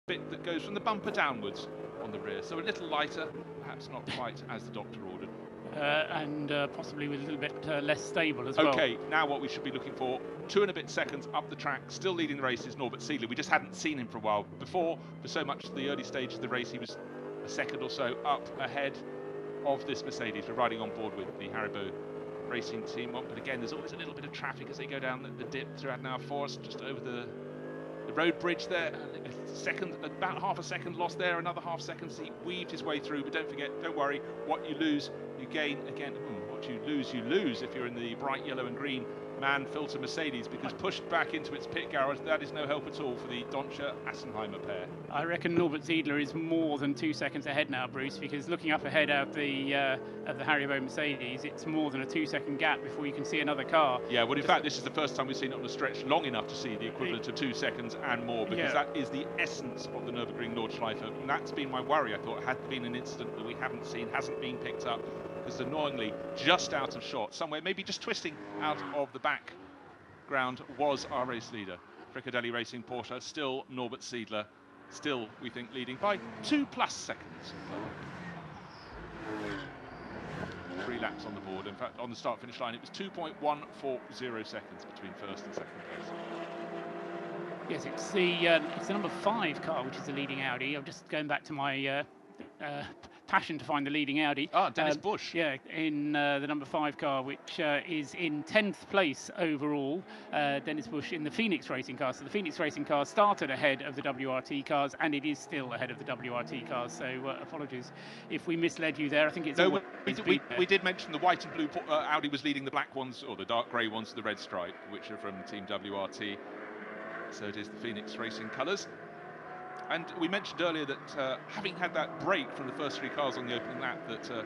bit that goes from the bumper downwards on the rear, so a little lighter, perhaps not quite as the doctor ordered. And possibly with a little bit less stable as well. Okay, now what we should be looking for, 2 and a bit seconds up the track, still leading the race is Norbert Siedler. We just hadn't seen him for a while. Before, for so much of the early stages of the race, he was a second or so up ahead of this Mercedes. We're riding on board with the Haribo racing team, but again, there's always a little bit of traffic as they go down the dip through Adnauer Forest, just over the road bridge there. A second, about half a second lost there, another half second, so he weaved his way through, but don't forget, don't worry, what you lose, you gain. Again, what you lose if you're in the bright yellow and green man filter Mercedes, because pushed back into its pit garage, that is no help at all for the Donscher-Assenheimer pair. I reckon Norbert Siedler is more than 2 seconds ahead now, Bruce, because looking up ahead of the Haribo Mercedes, it's more than a 2-second gap before you can see another car. Yeah, well, in fact, this is the first time we've seen it on a stretch long enough to see the equivalent of 2 seconds and more, because that is the essence of the Nürburgring Nordschleife, and that's been my worry. I thought it had been an incident that we haven't seen, hasn't been picked up, because annoyingly, just out of shot, somewhere, maybe just twisting out of the background, was our race leader. Fricadelli Racing Porsche, still Norbert Siedler, still, we think, leading by 2+ seconds. 3 laps on the board. In fact, on the start-finish line, it was 2.140 seconds between first and second place. Yes, it's the number 5 car, which is the leading Audi. I'm just going back to my passion to find the leading Audi. Ah, Dennis Busch. Yeah, in the number 5 car, which is in 10th place overall. Dennis Busch in the Phoenix Racing car. So the Phoenix Racing car started ahead of the WRT cars, and it is still ahead of the WRT cars. So apologies if we misled you there. I think it's no. We did mention the white and blue Audi was leading the black ones, or the dark grey ones, with the red stripe, which are from Team WRT. So it is the Phoenix Racing colours. And we mentioned earlier that having had that break from the first 3 cars on the opening lap, that the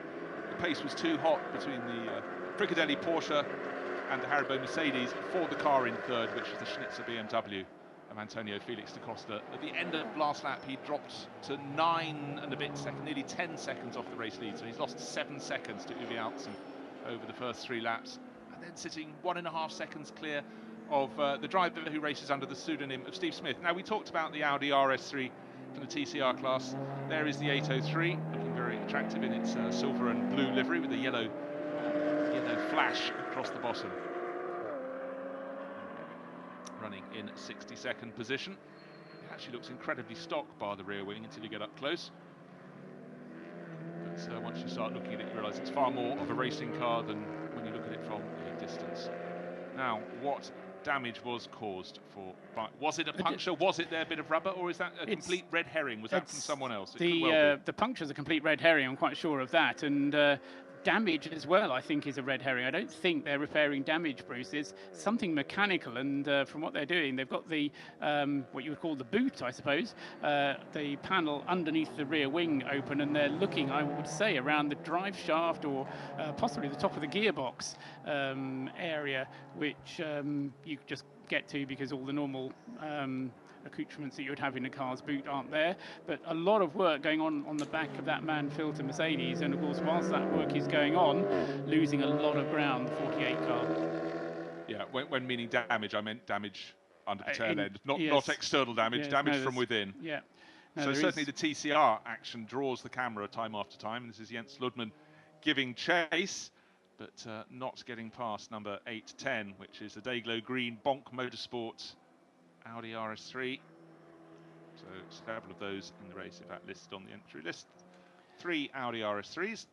pace was too hot between the Fricadelli Porsche and the Haribo Mercedes for the car in third, which was the Schnitzer BMW of Antonio Felix da Costa. At the end of last lap, he dropped to 9 and a bit seconds, nearly 10 seconds off the race lead. So he's lost 7 seconds to Uwe Altzen over the first 3 laps, and then sitting 1.5 seconds clear of the driver who races under the pseudonym of Steve Smith. Now, we talked about the Audi RS3 from the TCR class. There is the 803, looking very attractive in its silver and blue livery with a yellow flash across the bottom. Running in 62nd position. It actually looks incredibly stock, bar the rear wing, until you get up close. But once you start looking at it, you realise it's far more of a racing car than when you look at it from a distance. Now, what damage was caused for? Was it a puncture? Was it their bit of rubber, or is that a complete red herring? Was that from someone else? The puncture's a complete red herring. I'm quite sure of that, and damage as well, I think, is a red herring. I don't think they're repairing damage, Bruce. It's something mechanical, and from what they're doing, they've got the what you would call the boot, I suppose, the panel underneath the rear wing open, and they're looking, I would say, around the drive shaft or possibly the top of the gearbox area, which you just get to because all the normal accoutrements that you would have in a car's boot aren't there. But a lot of work going on the back of that man filter Mercedes, and of course, whilst that work is going on, losing a lot of ground, the 48 car. Yeah, when meaning damage, I meant damage under the tail end, not external damage, damage from within. Yeah. So certainly the TCR action draws the camera time after time, and this is Jens Ludman giving chase, but not getting past number 810, which is the Dayglow Green Bonk Motorsport Audi RS3. So several of those in the race, in fact, listed on the entry list. 3 Audi RS3s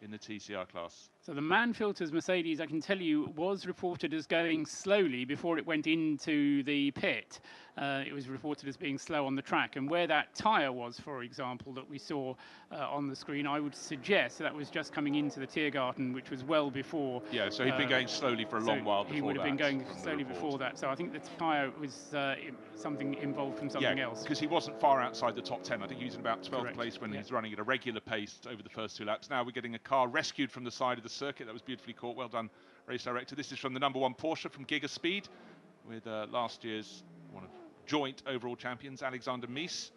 in the TCR class. So the man filters Mercedes, I can tell you, was reported as going slowly before it went into the pit. It was reported as being slow on the track, and where that tyre was, for example, that we saw on the screen, I would suggest that was just coming into the Tiergarten, which was well before. Yeah, so he'd been going slowly for a long while before that. He would have been going slowly before that, so I think the tyre was something involved from something else. Because he wasn't far outside the top 10. I think he was in about 12th place when he's running at a regular pace over the first 2 laps. Now we're getting a car rescued from the side of the circuit. That was beautifully caught. Well done, race director. This is from the number 1 Porsche from Giga Speed, with last year's one of joint overall champions, Alexander Mies.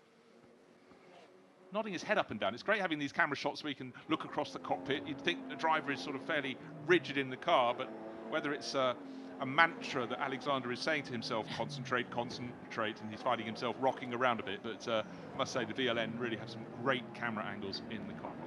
Nodding his head up and down. It's great having these camera shots where you can look across the cockpit. You'd think the driver is sort of fairly rigid in the car, but whether it's a a mantra that Alexander is saying to himself, concentrate, concentrate, and he's finding himself rocking around a bit. But I must say the VLN really have some great camera angles in the cockpit.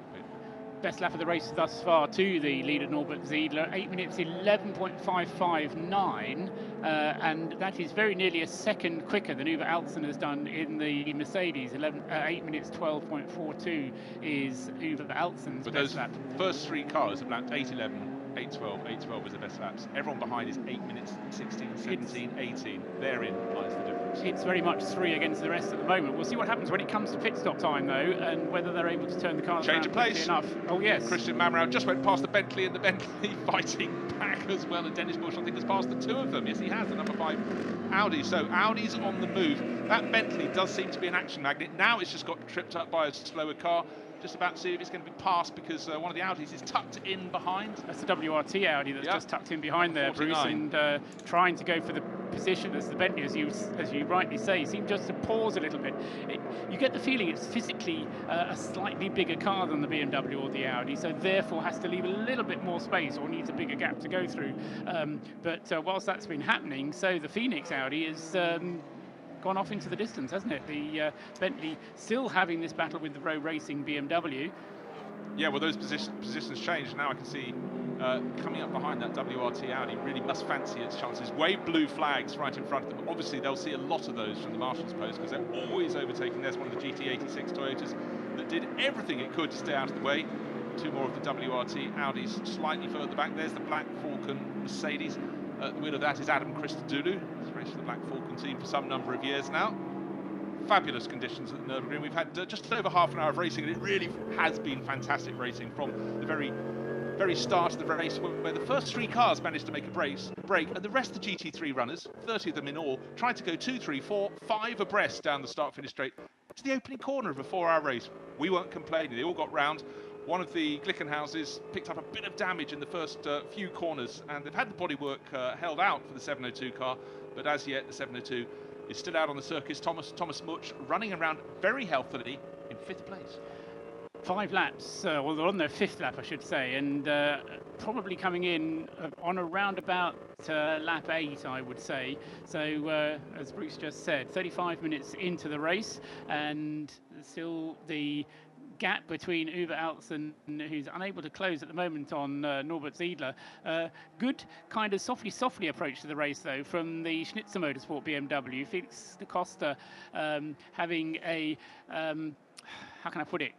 Best lap of the race thus far to the leader Norbert Ziedler, 8 minutes 11.559, and that is very nearly a second quicker than Uwe Altzen has done in the Mercedes. 8 minutes 12.42 is Uwe Altzen's best lap. First three cars have lapped 8:11, 8:12, 8:12 was the best laps. Everyone behind is 8 minutes 16, 17, 18. Therein lies the difference. It's very much three against the rest at the moment. We'll see what happens when it comes to pit stop time, though, and whether they're able to turn the cars around quickly enough. Oh, yes. Christian Mamrau just went past the Bentley, and the Bentley fighting back as well. And Dennis Bush, I think, has passed the two of them. Yes, he has, the number 5 Audi. So Audi's on the move. That Bentley does seem to be an action magnet. Now it's just got tripped up by a slower car. Just about to see if it's going to be passed because one of the Audis is tucked in behind. That's the WRT Audi that's just tucked in behind there, 49. Bruce, and trying to go for the position as the Bentley, as you rightly say, seemed just to pause a little bit. You get the feeling it's physically a slightly bigger car than the BMW or the Audi, so therefore has to leave a little bit more space or needs a bigger gap to go through. But whilst that's been happening, so the Phoenix Audi is gone off into the distance, hasn't it? The Bentley still having this battle with the Row Racing BMW. Yeah, well, those positions changed. Now I can see coming up behind that WRT Audi really must fancy its chances. Wave blue flags right in front of them. Obviously, they'll see a lot of those from the marshal's post because they're always overtaking. There's one of the GT86 Toyotas that did everything it could to stay out of the way. Two more of the WRT Audis slightly further back. There's the Black Falcon Mercedes. The wheel of that is Adam Christodoulou. He's raced for the Black Falcon team for some number of years now. Fabulous conditions at the Nürburgring. We've had just over half an hour of racing, and it really has been fantastic racing from the very start of the race, where the first three cars managed to make a break, and the rest of the GT3 runners, 30 of them in all, tried to go 2, 3, 4, 5 abreast down the start-finish straight to the opening corner of a 4-hour race. We weren't complaining. They all got round. One of the Glickenhauses picked up a bit of damage in the first few corners, and they've had the bodywork held out for the 702 car, but as yet the 702 is still out on the circuit. Thomas Much running around very healthily in 5th place. 5 laps, well, they're on their 5th lap, I should say, and probably coming in on around about lap 8, I would say. So, as Bruce just said, 35 minutes into the race, and still the gap between Uwe Altzen, who's unable to close at the moment, on Norbert Ziedler. Good kind of softly approach to the race, though, from the Schnitzer Motorsport BMW. Felix da Costa having a, how can I put it?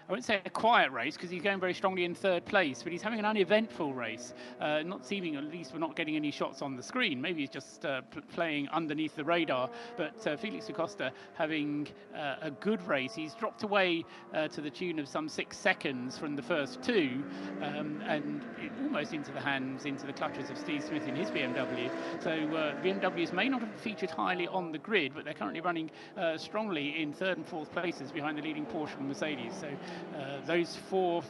I won't say a quiet race because he's going very strongly in 3rd place, but he's having an uneventful race. Not seeming, at least we're not getting any shots on the screen. Maybe he's just playing underneath the radar. But Felix da Costa having a good race. He's dropped away to the tune of some 6 seconds from the first 2, and almost into the clutches of Steve Smith in his BMW. So BMWs may not have featured highly on the grid, but they're currently running strongly in 3rd and 4th places behind the leading Porsche and Mercedes. So those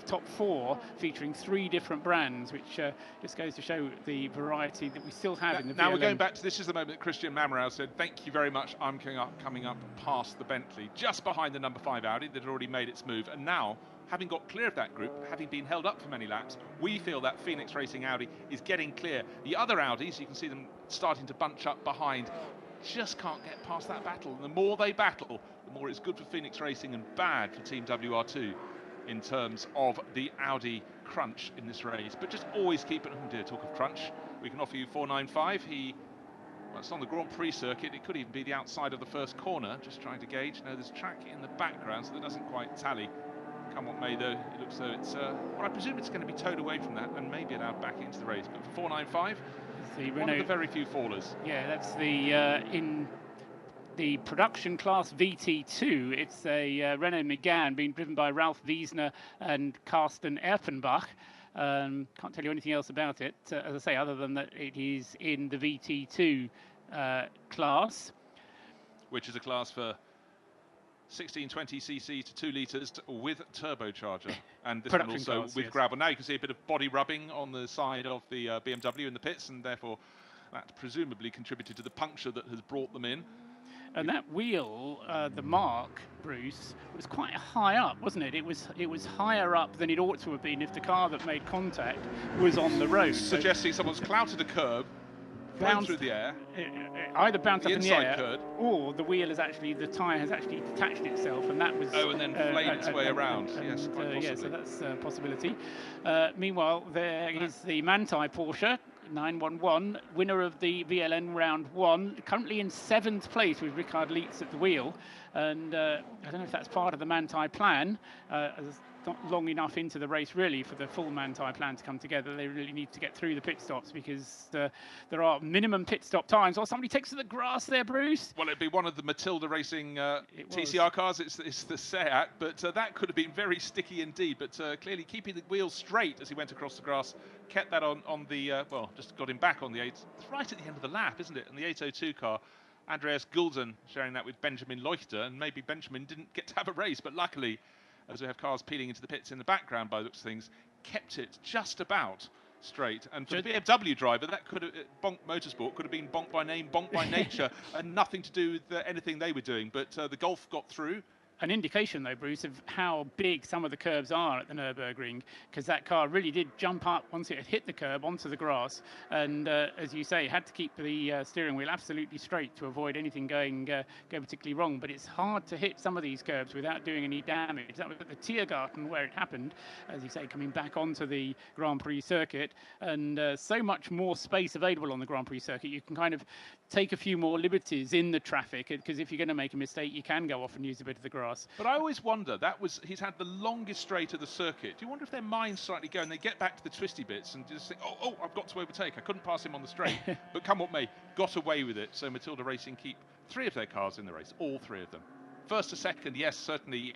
top four featuring 3 different brands, which just goes to show the variety that we still have in the VLN. Now we're going back to, this is the moment that Christian Mamrau said, thank you very much, I'm coming up past the Bentley, just behind the number 5 Audi that had already made its move, and now, having got clear of that group, having been held up for many laps, we feel that Phoenix Racing Audi is getting clear. The other Audis, you can see them starting to bunch up behind, just can't get past that battle. And the more they battle, the more it's good for Phoenix Racing and bad for Team WR2 in terms of the Audi crunch in this race. But just always keep it, oh dear, talk of crunch, we can offer you 495. Well, it's on the Grand Prix circuit, it could even be the outside of the first corner, just trying to gauge. No, there's track in the background, so that doesn't quite tally. Come what may, though, it looks though it's, well, I presume it's going to be towed away from that and maybe allowed back into the race. But for 495, one of the very few fallers. Yeah, that's the in the production class VT2. It's a Renault Megane being driven by Ralph Wiesner and Carsten Erpenbach. Can't tell you anything else about it, as I say, other than that it is in the VT2 class. Which is a class for 1620cc to 2 litres with turbocharger, and this one also class, with gravel. Now you can see a bit of body rubbing on the side of the BMW in the pits, and therefore that presumably contributed to the puncture that has brought them in. And that wheel, the mark, Bruce, was quite high up, wasn't it? It was higher up than it ought to have been if the car that made contact was on the road. Suggesting someone's clouted a curb, bounced through the air. Either bounced up in the air, curd. or the wheel has actually, the tyre has actually detached itself, and that was and then flayed its way around. Yes, quite possibly. Yeah, so that's a possibility. Meanwhile, there is the Manti Porsche 911, winner of the VLN round 1, currently in 7th place with Richard Lietz at the wheel. And I don't know if that's part of the Manti plan. As not long enough into the race really for the full Manti plan to come together. They really need to get through the pit stops because there are minimum pit stop times. Or somebody takes to the grass there, Bruce. Well, it'd be one of the Matilda Racing TCR cars. It's the Seat, but that could have been very sticky indeed. But clearly keeping the wheel straight as he went across the grass, kept that on the, well, just got him back on the 8. It's right at the end of the lap, isn't it? And the 802 car. Andreas Gulden sharing that with Benjamin Leuchter, and maybe Benjamin didn't get to have a race, but luckily, as we have cars peeling into the pits in the background by the looks of things, kept it just about straight. And for the BMW driver, that could have, Bonk Motorsport could have been bonk by name, bonk by nature, and nothing to do with anything they were doing. But the Golf got through. An indication, though, Bruce, of how big some of the curbs are at the Nürburgring, because that car really did jump up once it had hit the curb onto the grass, and as you say, had to keep the steering wheel absolutely straight to avoid anything going particularly wrong. But it's hard to hit some of these curbs without doing any damage. That was at the Tiergarten where it happened, as you say, coming back onto the Grand Prix circuit, and so much more space available on the Grand Prix circuit. You can kind of take a few more liberties in the traffic, because if you're going to make a mistake, you can go off and use a bit of the grass. But I always wonder, he's had the longest straight of the circuit. Do you wonder if their minds slightly go and they get back to the twisty bits and just think, oh, I've got to overtake. I couldn't pass him on the straight. But come what may, got away with it. So Matilda Racing keep 3 of their cars in the race, all 3 of them. First to second, yes, certainly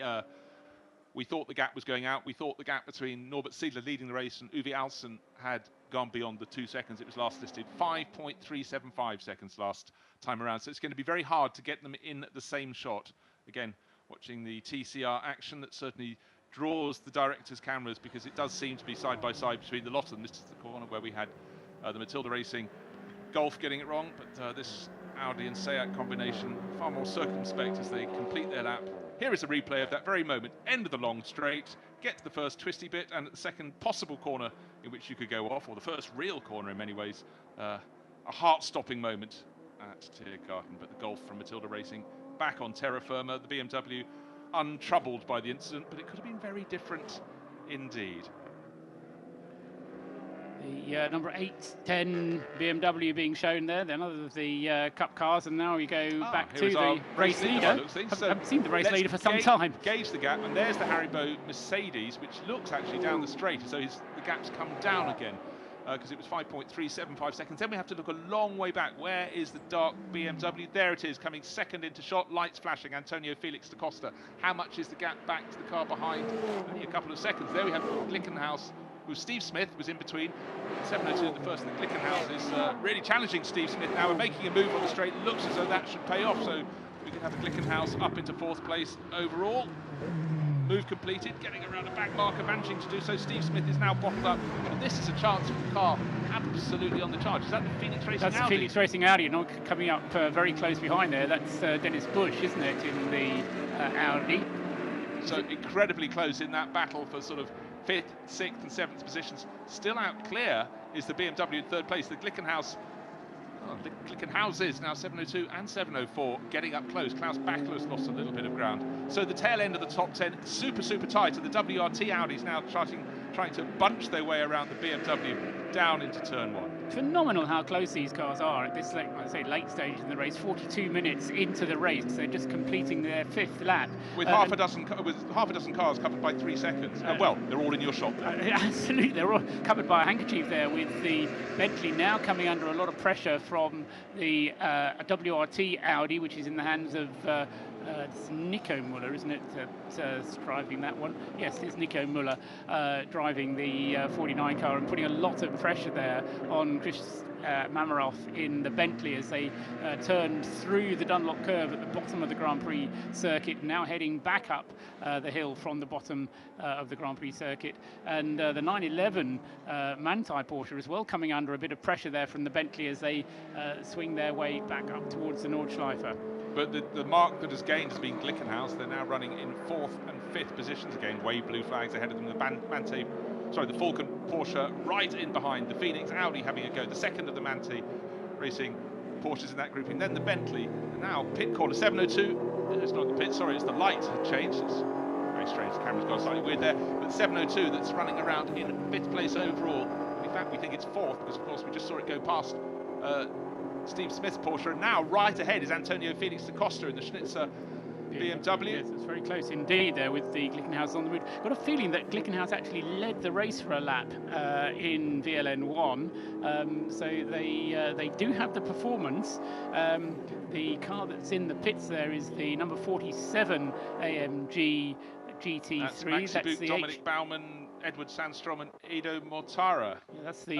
we thought the gap was going out. We thought the gap between Norbert Siedler leading the race and Uwe Alsen had gone beyond the 2 seconds. It was last listed 5.375 seconds last time around. So it's going to be very hard to get them in the same shot. Again, watching the TCR action, that certainly draws the director's cameras, because it does seem to be side by side between the lot of them. This is the corner where we had the Matilda Racing Golf getting it wrong, but this Audi and Seat combination far more circumspect as they complete their lap. Here is a replay of that very moment. End of the long straight, get to the first twisty bit, and at the second possible corner in which you could go off, or the first real corner in many ways, a heart-stopping moment at Tiergarten. But the Golf from Matilda Racing back on terra firma, the BMW untroubled by the incident, but it could have been very different indeed. The number 8, 10 BMW being shown there, then another of the Cup cars, and now we go back to the race leader. Haven't seen the race leader for some time. Gauge the gap, and there's the Haribo Mercedes, which looks actually down the straight, so the gap's come down again. Because it was 5.375 seconds. Then we have to look a long way back. Where is the dark BMW? There it is, coming second into shot, lights flashing, Antonio Felix da Costa. How much is the gap back to the car behind? Only a couple of seconds. There we have Glickenhaus, who Steve Smith was in between. 702, the first in the Glickenhaus is really challenging Steve Smith now. We're making a move on the straight. It looks as though that should pay off, so we can have a Glickenhaus up into 4th place overall. Move completed, getting around the back marker, managing to do so. Steve Smith is now bottled up, and this is a chance for the car absolutely on the charge. Is that the Phoenix Racing Audi? That's the Phoenix Racing Audi, not coming up very close behind there. That's Dennis Busch, isn't it, in the Audi? So incredibly close in that battle for sort of 5th, 6th and 7th positions. Still out clear is the BMW in 3rd place. The Glickenhauses now 702 and 704 getting up close. Klaus Bachler's lost a little bit of ground. So the tail end of the top 10 super tight, and the WRT Audis now trying to bunch their way around the BMW down into turn 1. Phenomenal how close these cars are at this late stage in the race. 42 minutes into the race, they're just completing their 5th lap with half a dozen cars covered by 3 seconds. Well, they're all in your shop. Absolutely, they're all covered by a handkerchief there, with the Bentley now coming under a lot of pressure from the WRT Audi, which is in the hands of it's Nico Müller, isn't it, driving that one? Yes, it's Nico Müller driving the 49 car and putting a lot of pressure there on Chris Mamaroff in the Bentley as they turned through the Dunlop curve at the bottom of the Grand Prix circuit, now heading back up the hill from the bottom of the Grand Prix circuit. And the 911 Manti Porsche as well coming under a bit of pressure there from the Bentley as they swing their way back up towards the Nordschleife. But the mark that has gained has been Glickenhaus. They're now running in 4th and 5th positions again. Wave blue flags ahead of them. The Falcon Porsche right in behind. The Phoenix Audi having a go. The second of the Manti racing Porsches in that grouping. Then the Bentley, and now pit corner 702. It's not the pit, sorry, it's the light had changed. It's very strange, the camera's gone slightly weird there. But 702 that's running around in 5th place overall. In fact, we think it's 4th because, of course, we just saw it go past Steve Smith's Porsche. And now right ahead is Antonio Felix da Costa in the Schnitzer BMW. Yes, it's very close indeed there with the Glickenhaus on the route. Got a feeling that Glickenhaus actually led the race for a lap in VLN 1, so they do have the performance. The car that's in the pits there is the number 47 AMG GT3. That's Max Buch, Dominic Baumann, Edward Sandstrom and Edo Mortara. Yeah, that's the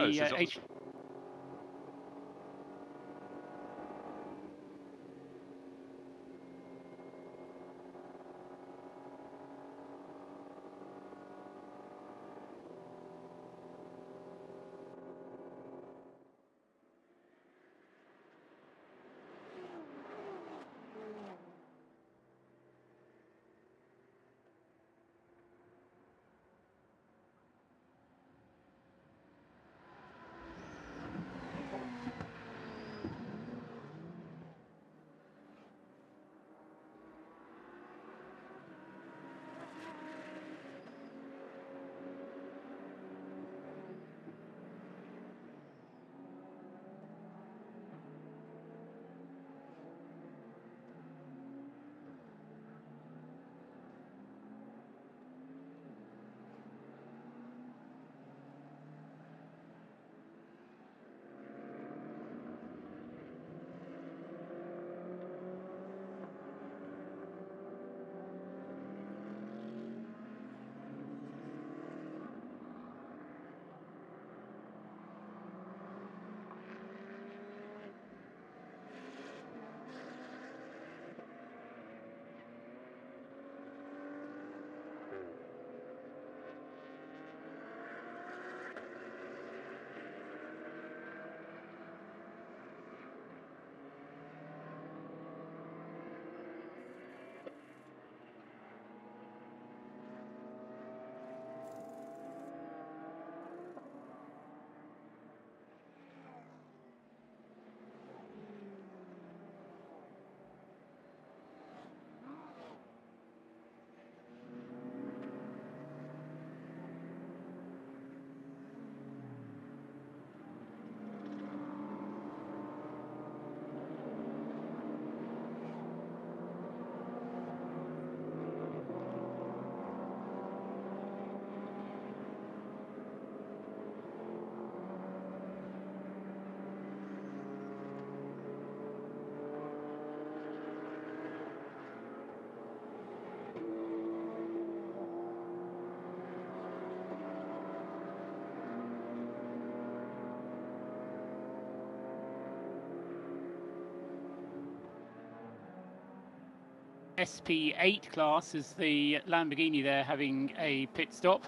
SP8 class is the Lamborghini there having a pit stop.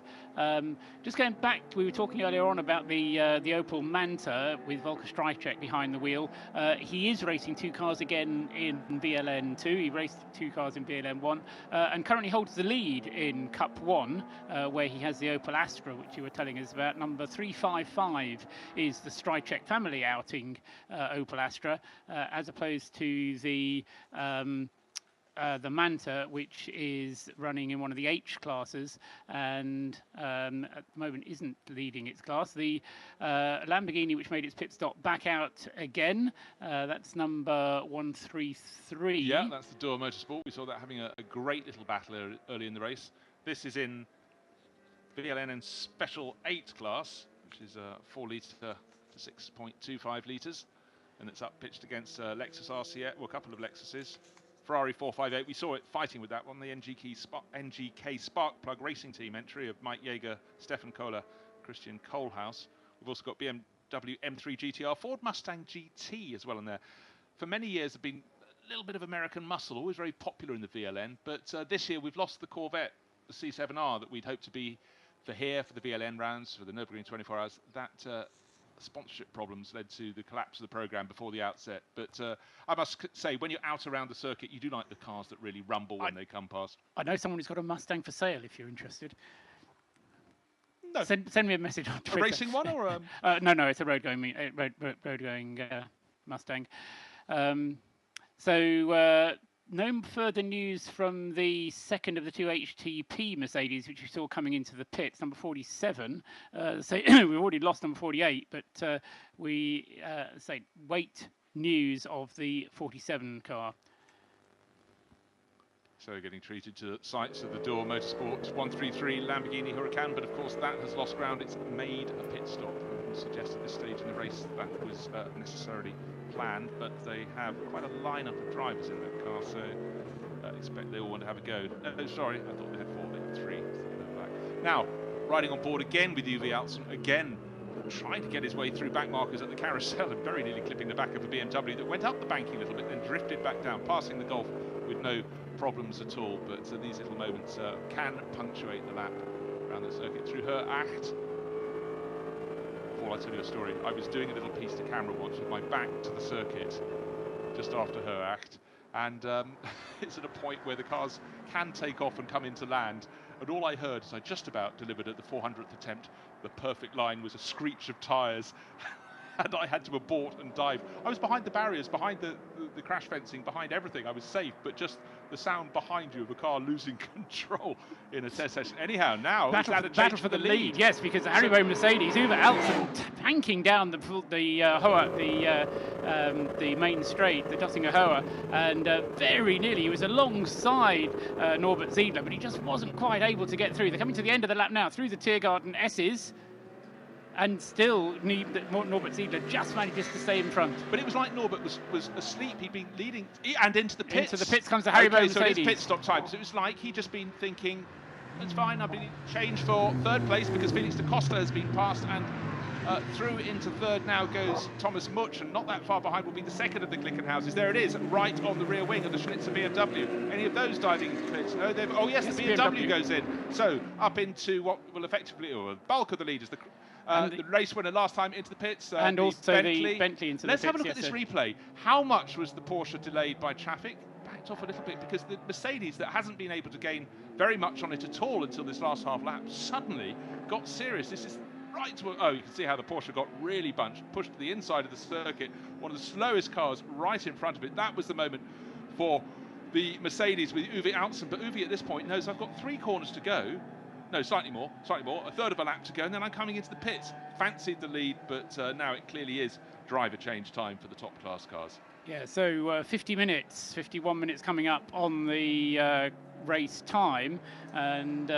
Just going back, we were talking earlier on about the Opel Manta with Volker Streichek behind the wheel. He is racing 2 cars again in VLN 2. He raced 2 cars in VLN 1 and currently holds the lead in Cup 1, where he has the Opel Astra, which you were telling us about. Number 355 is the Streichek family outing Opel Astra, as opposed to the Manta, which is running in one of the H classes and at the moment isn't leading its class. The Lamborghini, which made its pit stop, back out again. That's number 133. Yeah, that's the Dürr Motorsport. We saw that having a great little battle early in the race. This is in VLN and Special 8 class, which is 4 litre to 6.25 litres. And it's up pitched against Lexus RCF, well, a couple of Lexuses. Ferrari 458, we saw it fighting with that one, the NGK Sparkplug Racing Team entry of Mike Yeager, Stefan Kohler, Christian Kohlhaas. We've also got BMW M3 GTR, Ford Mustang GT as well in there. For many years, there's been a little bit of American muscle, always very popular in the VLN, but this year we've lost the Corvette, the C7R, that we'd hoped to be for here, for the VLN rounds, for the Nürburgring 24 Hours. That sponsorship problems led to the collapse of the program before the outset. But I must say, when you're out around the circuit, you do like the cars that really rumble when they come past. I know someone who's got a Mustang for sale if you're interested. No. Send me a message on Twitter. A racing one or no, it's a road going Mustang. No further news from the second of the two HTP Mercedes, which we saw coming into the pits, number 47. We've already lost number 48, but we wait news of the 47 car. So getting treated to sights of the Door Motorsports 133 Lamborghini Huracan, but of course that has lost ground. It's made a pit stop. I wouldn't suggest at this stage in the race that was necessarily planned, but they have quite a lineup of drivers in that car, so I expect they all want to have a go. No, sorry, I thought they had 4, they had 3. Now, riding on board again with Uwe Altsson, again trying to get his way through back markers at the carousel and very nearly clipping the back of a BMW that went up the banking a little bit, then drifted back down, passing the Golf with no problems at all. But these little moments can punctuate the lap around the circuit. Through her act, before I tell you a story, I was doing a little piece to camera watch with my back to the circuit just after her act, and it's at a point where the cars can take off and come into land, and all I heard as I just about delivered at the 400th attempt the perfect line was a screech of tyres. And I had to abort and dive. I was behind the barriers, behind the crash fencing, behind everything. I was safe, but just the sound behind you of a car losing control in a test session. Anyhow, now battle for the lead. Yes, because the Haribo Mercedes, Uwe Altsson tanking down the main straight, the Dottinger Hoa, and very nearly he was alongside Norbert Ziedler, but he just wasn't quite able to get through. They're coming to the end of the lap now through the Tiergarten S's. And still, Norbert Ziedler just manages to stay in front. But it was like Norbert was asleep. He'd been leading and into the pits. Into the pits comes the Haribo Mercedes. So it's pit stop time. So it was like he'd just been thinking, it's fine, I've been changed for third place because Felix da Costa has been passed, and through into third now goes Thomas Mutsch, and not that far behind will be the second of the Glickenhauses. There it is, right on the rear wing of the Schlitzer BMW. Any of those diving into the pits? No, oh yes, the BMW goes in. So up into what will effectively, or the bulk of the leaders, the race winner last time into the pits. And also the Bentley into the pits. Let's have a look at this replay. How much was the Porsche delayed by traffic? Backed off a little bit because the Mercedes, that hasn't been able to gain very much on it at all until this last half lap, suddenly got serious. This is right to, oh, you can see how the Porsche got really bunched, pushed to the inside of the circuit. One of the slowest cars right in front of it. That was the moment for the Mercedes with Uwe Altsson. But Uwe at this point knows I've got 3 corners to go. No, slightly more, a third of a lap to go, and then I'm coming into the pits. Fancied the lead, but now it clearly is driver change time for the top class cars. Yeah, so 51 minutes coming up on the race time, and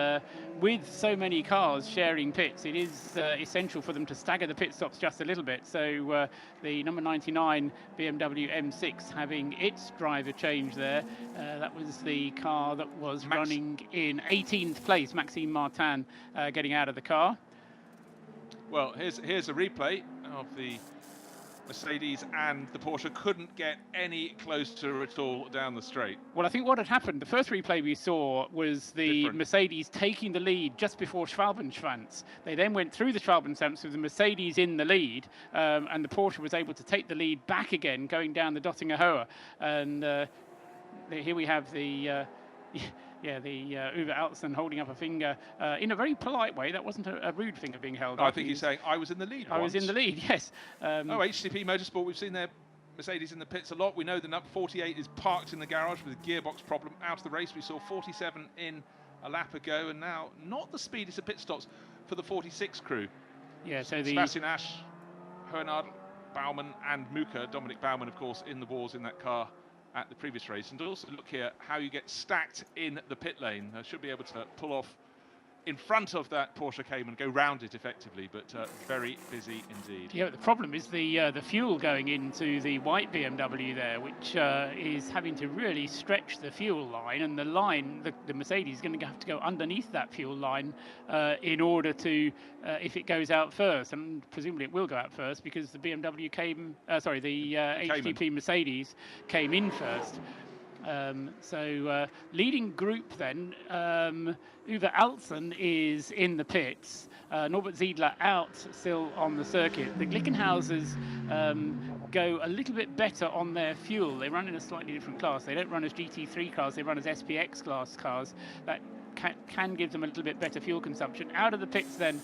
with so many cars sharing pits, it is essential for them to stagger the pit stops just a little bit. So the number 99 BMW M6 having its driver change there. That was the car that was running in 18th place, Maxime Martin getting out of the car. Well, here's a replay of the Mercedes, and the Porsche couldn't get any closer at all down the straight. Well, I think what had happened, the first replay we saw was the Mercedes taking the lead just before Schwalbenschwanz. They then went through the Schwalbenschwanz with the Mercedes in the lead, and the Porsche was able to take the lead back again, going down the Dottinger Hoa. And here we have the Uwe Altsson holding up a finger in a very polite way. That wasn't a rude finger being held up. I think he's saying, I was in the lead. I was in the lead, yes. HTP Motorsport, we've seen their Mercedes in the pits a lot. We know the number 48 is parked in the garage with a gearbox problem out of the race. We saw 47 in a lap ago, and now not the speediest of pit stops for the 46 crew. Yeah, so Sebastian Asch, Hernard, Baumann and Muka, Dominic Baumann, of course, in the wars in that car at the previous race. And also look here how you get stacked in the pit lane. I should be able to pull off in front of that Porsche Cayman, go round it effectively, but very busy indeed. Yeah, but the problem is the fuel going into the white BMW there, which is having to really stretch the fuel line, and the line, the Mercedes is going to have to go underneath that fuel line in order to, if it goes out first, and presumably it will go out first because the BMW HTP Mercedes came in first. Leading group then, Uwe Altsson is in the pits, Norbert Ziedler out still on the circuit. The Glickenhausers go a little bit better on their fuel. They run in a slightly different class. They don't run as GT3 cars, they run as SPX class cars. That can give them a little bit better fuel consumption. Out of the pits then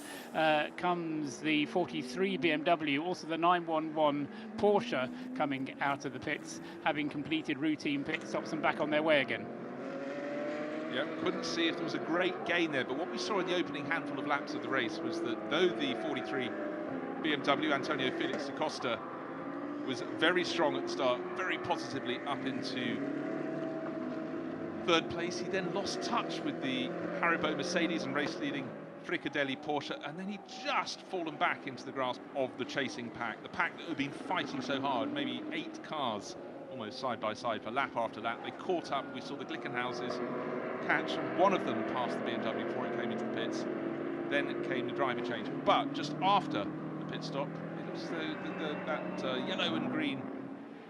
comes the 43 BMW, also the 911 Porsche coming out of the pits, having completed routine pit stops and back on their way again. Yeah, couldn't see if there was a great gain there, but what we saw in the opening handful of laps of the race was that though the 43 BMW Antonio Felix da Costa was very strong at the start, very positively up into third place, he then lost touch with the Haribo Mercedes and race-leading Fricadelli Porsche, and then he just fallen back into the grasp of the chasing pack, the pack that had been fighting so hard, maybe 8 cars almost side by side for lap after lap. They caught up. We saw the Glickenhauses catch, and one of them passed the BMW before it came into the pits. Then came the driver change, but just after the pit stop, it looks as though that yellow and green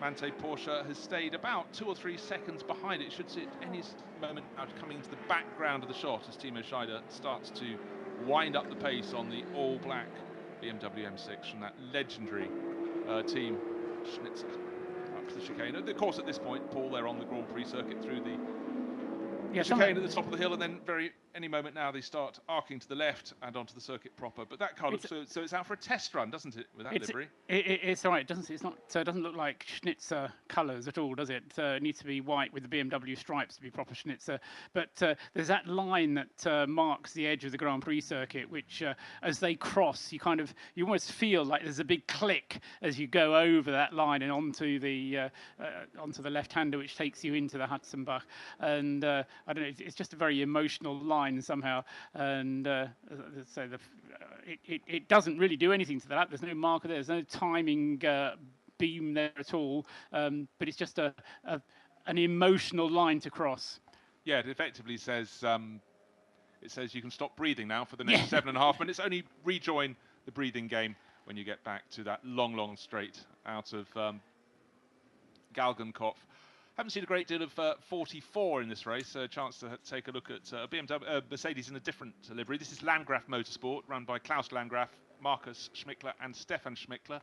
Mante Porsche has stayed about 2 or 3 seconds behind it. Should see it any moment now coming into the background of the shot as Timo Scheider starts to wind up the pace on the all-black BMW M6 from that legendary team Schnitzer up to the chicane. Of course, at this point, Paul, they're on the Grand Prix circuit through the chicane at the top of the hill, and then any moment now they start arcing to the left and onto the circuit proper. But that car looks so it's out for a test run, doesn't it, with that livery? It's all right. It doesn't look like Schnitzer colours at all, does it? It needs to be white with the BMW stripes to be proper Schnitzer. But there's that line that marks the edge of the Grand Prix circuit, which as they cross, you almost feel like there's a big click as you go over that line and onto the left-hander, which takes you into the Hudson-Bach. And I don't know, it's just a very emotional line somehow, and so it doesn't really do anything to the lap. There's no marker there. There's no timing beam there at all. But it's just an emotional line to cross. Yeah, it effectively says you can stop breathing now for the next 7.5 minutes. Only rejoin the breathing game when you get back to that long straight out of Galgenkopf. Haven't seen a great deal of 44 in this race. A chance to take a look at BMW, Mercedes in a different livery. This is Landgraf Motorsport, run by Klaus Landgraf, Markus Schmickler, and Stefan Schmickler.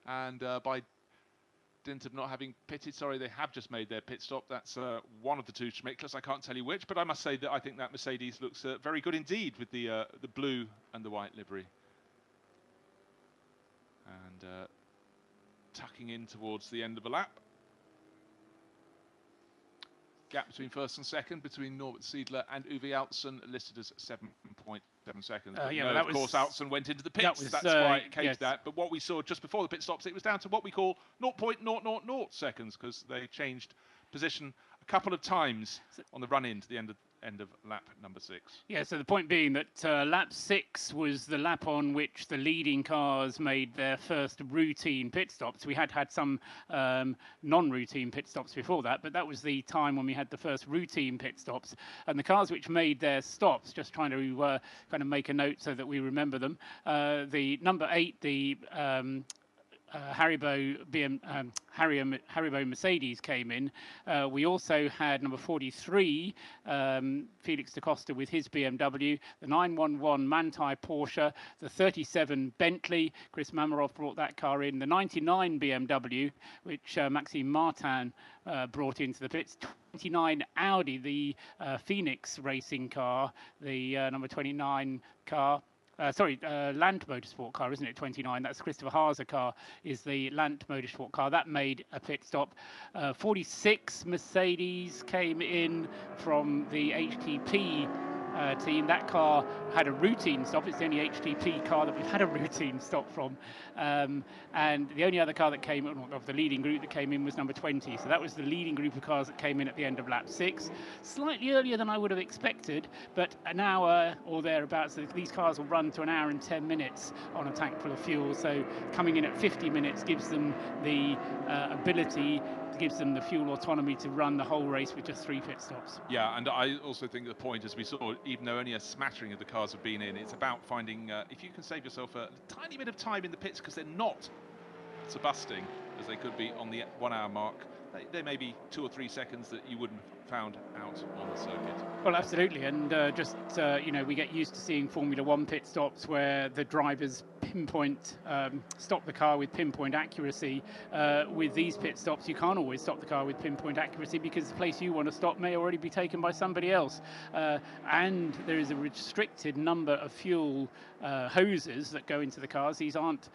And by dint of not having pitted, sorry, they have just made their pit stop. That's one of the 2 Schmicklers. I can't tell you which, but I must say that I think that Mercedes looks very good indeed with the blue and the white livery. And tucking in towards the end of a lap. Gap between first and second between Norbert Siedler and Uwe Altsson listed as 7.7 seconds. Of course, Altsson went into the pits. That's why it came to that. But what we saw just before the pit stops, it was down to what we call 0.000 seconds, because they changed position a couple of times on the run-in to the end of lap number 6. Yeah, so the point being that lap 6 was the lap on which the leading cars made their first routine pit stops. We had some non-routine pit stops before that, but that was the time when we had the first routine pit stops. And the cars which made their stops, just trying to kind of make a note so that we remember them, the number 8, the Haribo Mercedes came in. We also had number 43, Felix da Costa with his BMW, the 911 Manthey Porsche, the 37 Bentley, Chris Mamarov brought that car in, the 99 BMW, which Maxime Martin brought into the pits, 29 Audi, the Phoenix racing car, the number 29 car. Land Motorsport car, isn't it? 29. That's Christopher Haase car, is the Land Motorsport car. That made a pit stop. 46 Mercedes came in from the HTP team. That car had a routine stop. It's the only HTP car that we've had a routine stop from. And the only other car that came of the leading group that came in was number 20. So that was the leading group of cars that came in at the end of lap 6. Slightly earlier than I would have expected, but an hour or thereabouts. So these cars will run to an hour and 10 minutes on a tank full of fuel. So coming in at 50 minutes gives them the ability, gives them the fuel autonomy to run the whole race with just 3 pit stops. Yeah, and I also think the point, as we saw, even though only a smattering of the cars have been in, it's about finding, if you can save yourself a tiny bit of time in the pits, because they're not so busting as they could be on the 1 hour mark. There may be 2 or 3 seconds that you wouldn't have found out on the circuit. Well, absolutely, and we get used to seeing Formula 1 pit stops where the drivers pinpoint, stop the car with pinpoint accuracy. With these pit stops, you can't always stop the car with pinpoint accuracy because the place you want to stop may already be taken by somebody else. And there is a restricted number of fuel hoses that go into the cars. These aren't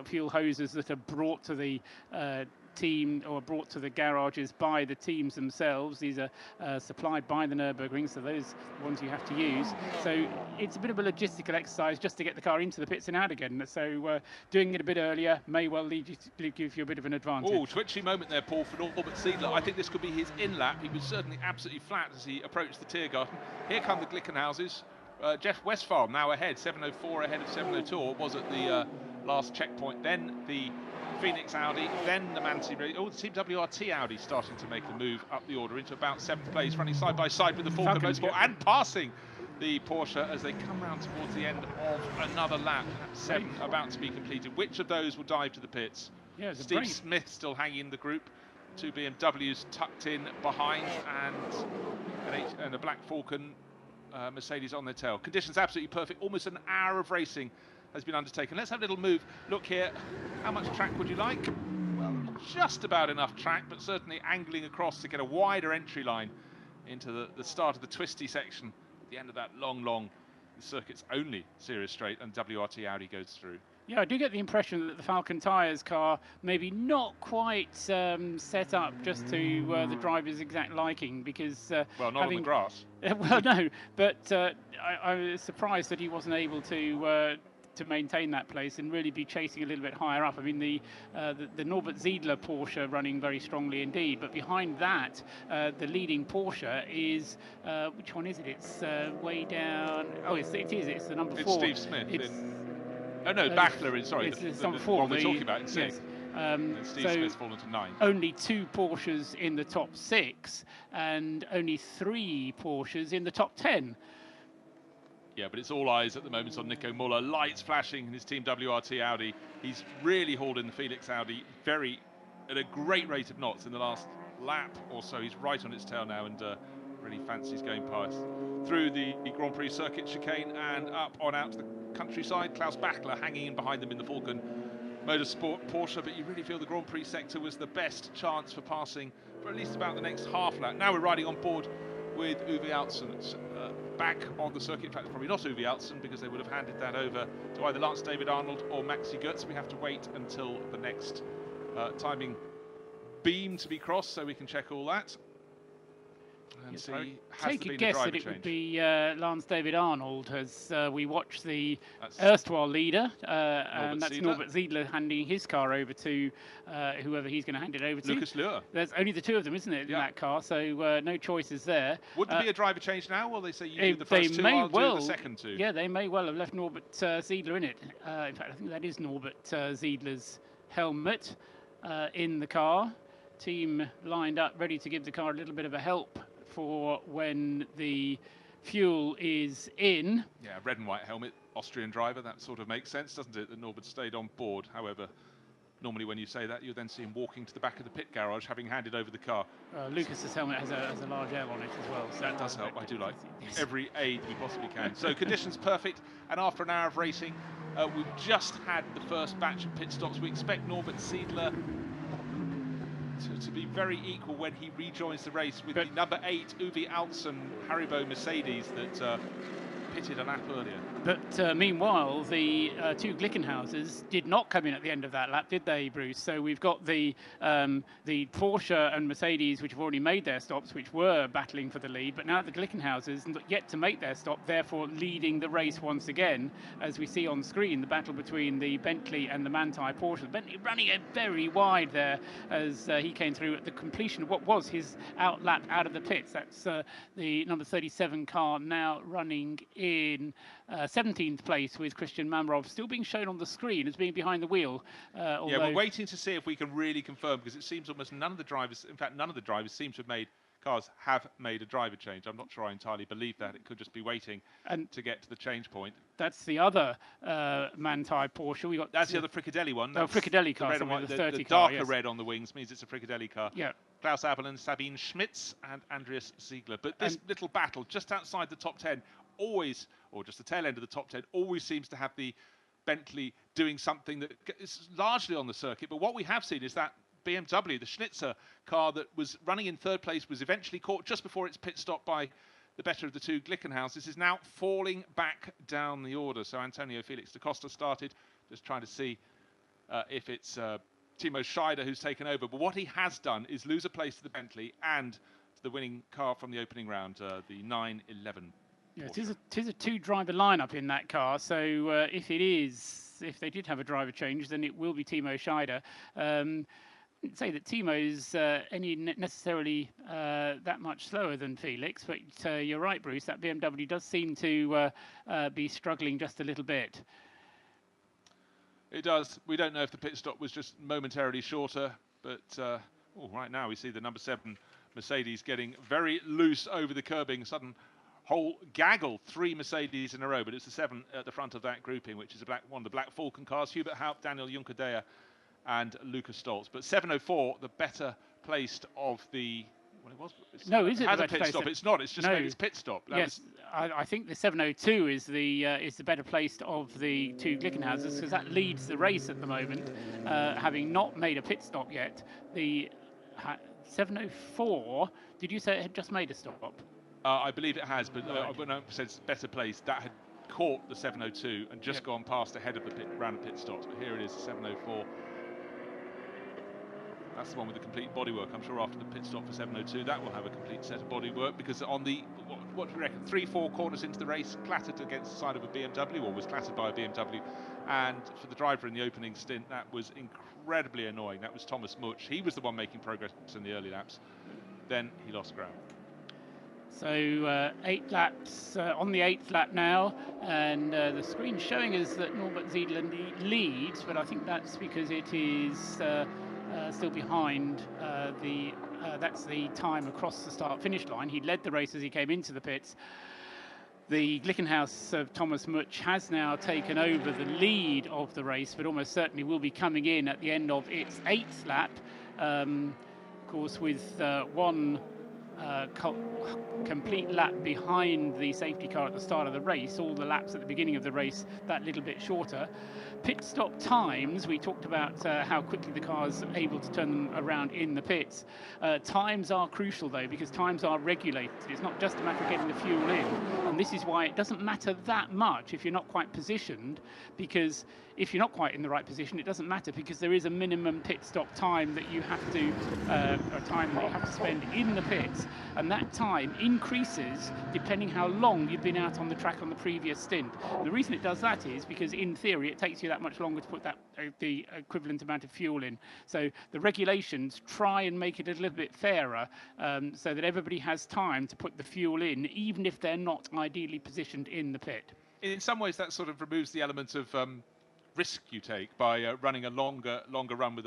fuel hoses that are brought to the team or brought to the garages by the teams themselves. These are supplied by the Nürburgring, so those ones you have to use. So it's a bit of a logistical exercise just to get the car into the pits and out again. So doing it a bit earlier may well give you a bit of an advantage. Oh, twitchy moment there, Paul, for Norbert Siedler. I think this could be his in-lap. He was certainly absolutely flat as he approached the Tiergarten. Here come the Glickenhauses. Jeff Westphal now ahead, 7:04 ahead of 7:02, or was at the last checkpoint. Then the Phoenix Audi, then the Mansi, the Team WRT Audi starting to make the move up the order into about 7th place, running side by side with the Falcon Motorsport and passing the Porsche as they come round towards the end of another lap. 7 about to be completed. Which of those will dive to the pits? Yeah, Steve Smith still hanging in the group. 2 BMWs tucked in behind, and a Black Falcon Mercedes on their tail. Conditions absolutely perfect. Almost an hour of racing has been undertaken. Let's have a little move. Look here. How much track would you like? Well, just about enough track, but certainly angling across to get a wider entry line into the start of the twisty section at the end of that long the circuit's only serious straight, and WRT Audi goes through. Yeah, I do get the impression that the Falcon Tyres car maybe not quite set up just to the driver's exact liking, because well, not on the grass. Well, no, but I was surprised that he wasn't able to maintain that place and really be chasing a little bit higher up. I mean, the Norbert Siedler Porsche running very strongly indeed, but behind that, the leading Porsche is which one is it? It's way down. Oh, it's the number 4. It's Steve Smith. Oh no, Bachler is, sorry, it's the number 4. one we're talking about in 6th. Yes. And Steve Smith's fallen to 9. Only 2 Porsches in the top 6 and only 3 Porsches in the top 10. Yeah, but it's all eyes at the moment on Nico Muller. Lights flashing in his Team WRT Audi. He's really hauled in the Phoenix Audi at a great rate of knots in the last lap or so. He's right on its tail now and really fancies going past through the Grand Prix circuit chicane and up on out to the countryside. Klaus Bachler hanging in behind them in the Falcon Motorsport Porsche, but you really feel the Grand Prix sector was the best chance for passing for at least about the next half lap. Now we're riding on board with Uwe Altzen back on the circuit. In fact, probably not Uwe Altzen, because they would have handed that over to either Lance David Arnold or Maxi Goetz. We have to wait until the next timing beam to be crossed so we can check all that. And yes, see, take a guess that it would be Lance David Arnold, as we watch the erstwhile leader, and that's Norbert Siedler handing his car over to whoever he's going to hand it over to. Lucas Luhr. There's only the 2 of them, isn't it, in that car, so no choices there. Would there be a driver change now, or they say you do the first 2, I'll do the second 2? Yeah, they may well have left Norbert Siedler in it. In fact, I think that is Norbert Siedler's helmet in the car. Team lined up, ready to give the car a little bit of a help for when the fuel is in. Yeah, red and white helmet, Austrian driver, that sort of makes sense, doesn't it, that Norbert stayed on board. However, normally when you say that, you then see him walking to the back of the pit garage, having handed over the car. Lucas's helmet has a large L on it as well. So that does help. I do like every aid we possibly can. So conditions perfect, and after an hour of racing, we've just had the first batch of pit stops. We expect Norbert Siedler to be very equal when he rejoins the race with the number 8 Uwe Altzen Haribo Mercedes that pitted a lap earlier. But meanwhile, the 2 Glickenhauses did not come in at the end of that lap, did they, Bruce? So we've got the Porsche and Mercedes, which have already made their stops, which were battling for the lead, but now the Glickenhauses yet to make their stop, therefore leading the race once again, as we see on screen, the battle between the Bentley and the Manthey Porsche. Bentley running it very wide there as he came through at the completion of what was his outlap out of the pits. That's the number 37 car now running in 17th place, with Christian Mamrov still being shown on the screen as being behind the wheel. Yeah, we're waiting to see if we can really confirm, because it seems almost none of the drivers, in fact none of the drivers seem to have made a driver change. I'm not sure I entirely believe that. It could just be waiting to get to the change point. That's the other Manthey Porsche. That's the other Fricadelli one. No, Fricadelli car. The darker red on the wings means it's a Fricadelli car. Yeah. Klaus Abelin, Sabine Schmitz and Andreas Ziegler. But this little battle just outside the top 10 always, or just the tail end of the top 10, always seems to have the Bentley doing something that is largely on the circuit. But what we have seen is that BMW, the Schnitzer car that was running in third place, was eventually caught just before its pit stop by the better of the two Glickenhauses, is now falling back down the order. So Antonio Felix da Costa started, just trying to see if it's Timo Scheider who's taken over. But what he has done is lose a place to the Bentley and the winning car from the opening round, the 911. Yeah, it is a two-driver lineup in that car. So if they did have a driver change, then it will be Timo Scheider. I wouldn't say that Timo's necessarily that much slower than Felix, but you're right, Bruce. That BMW does seem to be struggling just a little bit. It does. We don't know if the pit stop was just momentarily shorter, but right now we see the number 7 Mercedes getting very loose over the curbing. Sudden whole gaggle, 3 Mercedes in a row, but it's the 7 at the front of that grouping, which is one of the Black Falcon cars. Hubert Haupt, Daniel Juncadella and Lucas Stoltz. But 704, the better placed of the... Well, it was. No, is it? It has a pit stop. It's not. It's just made its pit stop. Yes, I think the 702 is the better placed of the two Glickenhauses, because that leads the race at the moment, having not made a pit stop yet. The 704, did you say it had just made a stop? I believe it has, but when I said better placed, that had caught the 702 and just gone past ahead of the round of pit stops. But here it is, the 704. That's the one with the complete bodywork. I'm sure after the pit stop for 702, that will have a complete set of bodywork, because on the, what do you reckon, 3-4 corners into the race, clattered against the side of a BMW, or was clattered by a BMW. And for the driver in the opening stint, that was incredibly annoying. That was Thomas Much. He was the one making progress in the early laps. Then he lost ground. So 8 laps on the 8th lap now, and the screen's showing us that Norbert Ziedler leads, but I think that's because it is still behind that's the time across the start-finish line. He led the race as he came into the pits. The Glickenhaus of Thomas Much has now taken over the lead of the race, but almost certainly will be coming in at the end of its 8th lap. Of course, with one complete lap behind the safety car at the start of the race, all the laps at the beginning of the race that little bit shorter. Pit stop times, we talked about how quickly the car's able to turn them around in the pits. Times are crucial though, because times are regulated. It's not just a matter of getting the fuel in, and this is why it doesn't matter that much if you're not quite positioned, because if you're not quite in the right position, it doesn't matter, because there is a minimum pit stop time that you have to spend in the pits, and that time increases depending how long you've been out on the track on the previous stint. The reason it does that is because in theory it takes you that much longer to put that the equivalent amount of fuel in. So the regulations try and make it a little bit fairer, so that everybody has time to put the fuel in, even if they're not ideally positioned in the pit. In some ways that sort of removes the element of risk you take by running a longer run with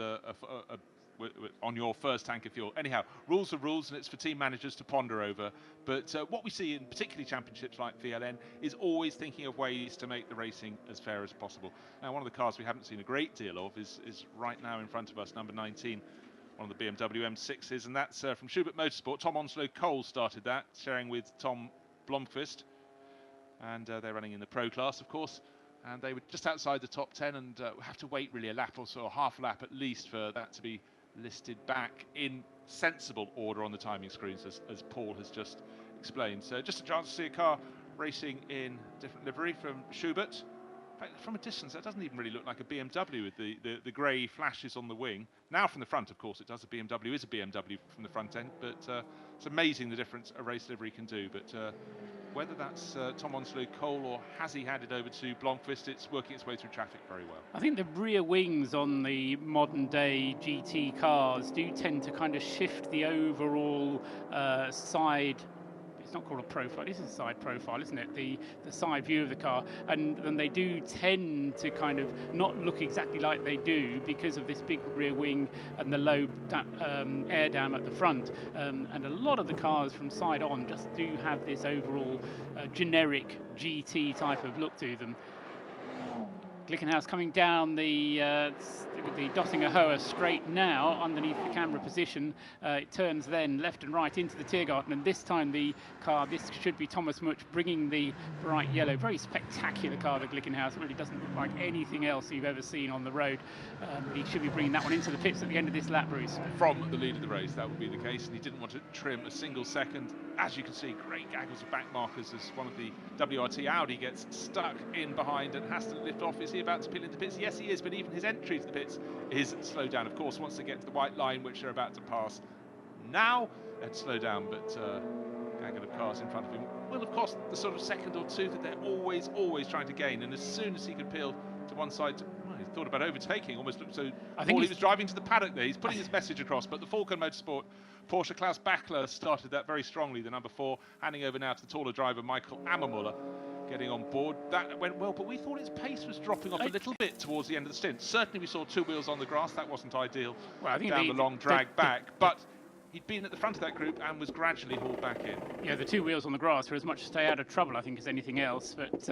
on your first tank of fuel. Anyhow, rules are rules, and it's for team managers to ponder over. But what we see in particularly championships like VLN is always thinking of ways to make the racing as fair as possible. Now, one of the cars we haven't seen a great deal of is right now in front of us, number 19, one of the BMW M6s, and that's from Schubert Motorsport. Tom Onslow Cole started that, sharing with Tom Blomqvist, and they're running in the Pro class, of course. And they were just outside the top 10, and have to wait really a lap or so, or half a lap at least, for that to be listed back in sensible order on the timing screens, as Paul has just explained. So just a chance to see a car racing in different livery from Schubert. In fact, from a distance, that doesn't even really look like a BMW with the grey flashes on the wing. Now from the front, of course, it does. A BMW is a BMW from the front end, but it's amazing the difference a race livery can do. But whether that's Tom Onslow Cole or has he handed over to Blomqvist, it's working its way through traffic very well. I think the rear wings on the modern day GT cars do tend to kind of shift the overall side. It's not called a profile, this is a side profile, isn't it? The side view of the car, and they do tend to kind of not look exactly like they do because of this big rear wing and the low air dam at the front. And a lot of the cars from side on just do have this overall generic GT type of look to them. Glickenhaus coming down the the Dottinger Hoa straight now underneath the camera position. It turns then left and right into the Tiergarten, and this time the car, this should be Thomas Much bringing the bright yellow, very spectacular car, the Glickenhaus. It really doesn't look like anything else you've ever seen on the road. But he should be bringing that one into the pits at the end of this lap, Bruce. From the lead of the race, that would be the case, and he didn't want to trim a single second. As you can see, great gaggles of back markers as one of the WRT Audi gets stuck in behind and has to lift off. Is he about to peel into pits? Yes, he is, but even his entry to the pits is slowed down. Of course, once they get to the white line, which they're about to pass now, they'd slow down, but gaggle of cars in front of him will have cost the sort of second or two that they're always trying to gain. And as soon as he could peel to one side, well, he thought about overtaking, almost looked so. I think he was driving to the paddock there. He's putting his message across, but the Falcon Motorsport Porsche Klaus Bachler started that very strongly, the number 4, handing over now to the taller driver Michael Ammermuller, getting on board. That went well, but we thought its pace was dropping off a little bit towards the end of the stint. Certainly we saw 2 wheels on the grass. That wasn't ideal. Well, I think down the long drag back, but he'd been at the front of that group and was gradually hauled back in. Yeah, the 2 wheels on the grass were as much to stay out of trouble, I think, as anything else. But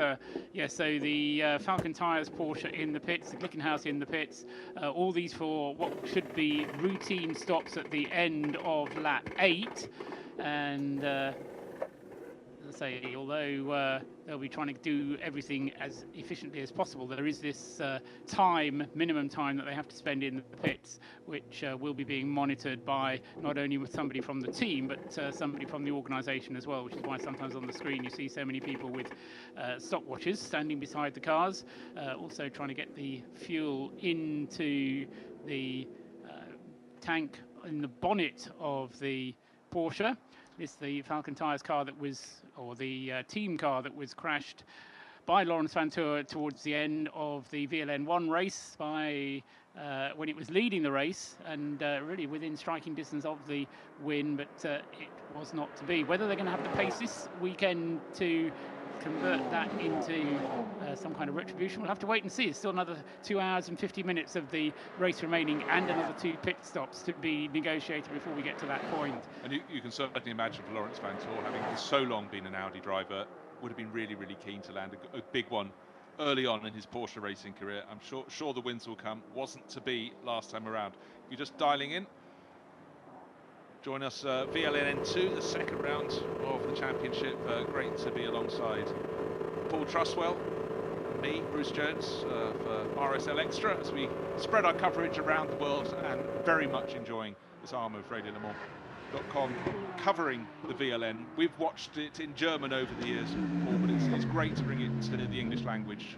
yeah, so the Falcon Tyres Porsche in the pits, the Glickenhaus in the pits, all these for what should be routine stops at the end of lap 8. And as I say, although they'll be trying to do everything as efficiently as possible, there is this minimum time that they have to spend in the pits, which will be being monitored by not only with somebody from the team, but somebody from the organisation as well, which is why sometimes on the screen you see so many people with stopwatches standing beside the cars, also trying to get the fuel into the tank in the bonnet of the Porsche. It's the Falcon Tyres car that was, or the team car that was crashed by Laurens Vanthoor towards the end of the VLN 1 race by when it was leading the race and really within striking distance of the win, but it was not to be. Whether they're going to have the pace this weekend to convert that into some kind of retribution, we'll have to wait and see. It's still another 2 hours and 50 minutes of the race remaining and another 2 pit stops to be negotiated before we get to that point. And you can certainly imagine for Laurens Vanthoor, having for so long been an Audi driver, would have been really keen to land a big one early on in his Porsche racing career. I'm sure the wins will come. Wasn't to be last time around. If you're just dialing in, join us, VLN N2, the second round of the championship. Great to be alongside Paul Trustwell and me, Bruce Jones, for RSL Extra, as we spread our coverage around the world and very much enjoying this arm of RadioLeMans.com covering the VLN. We've watched it in German over the years, Paul, but it's great to bring it to the English language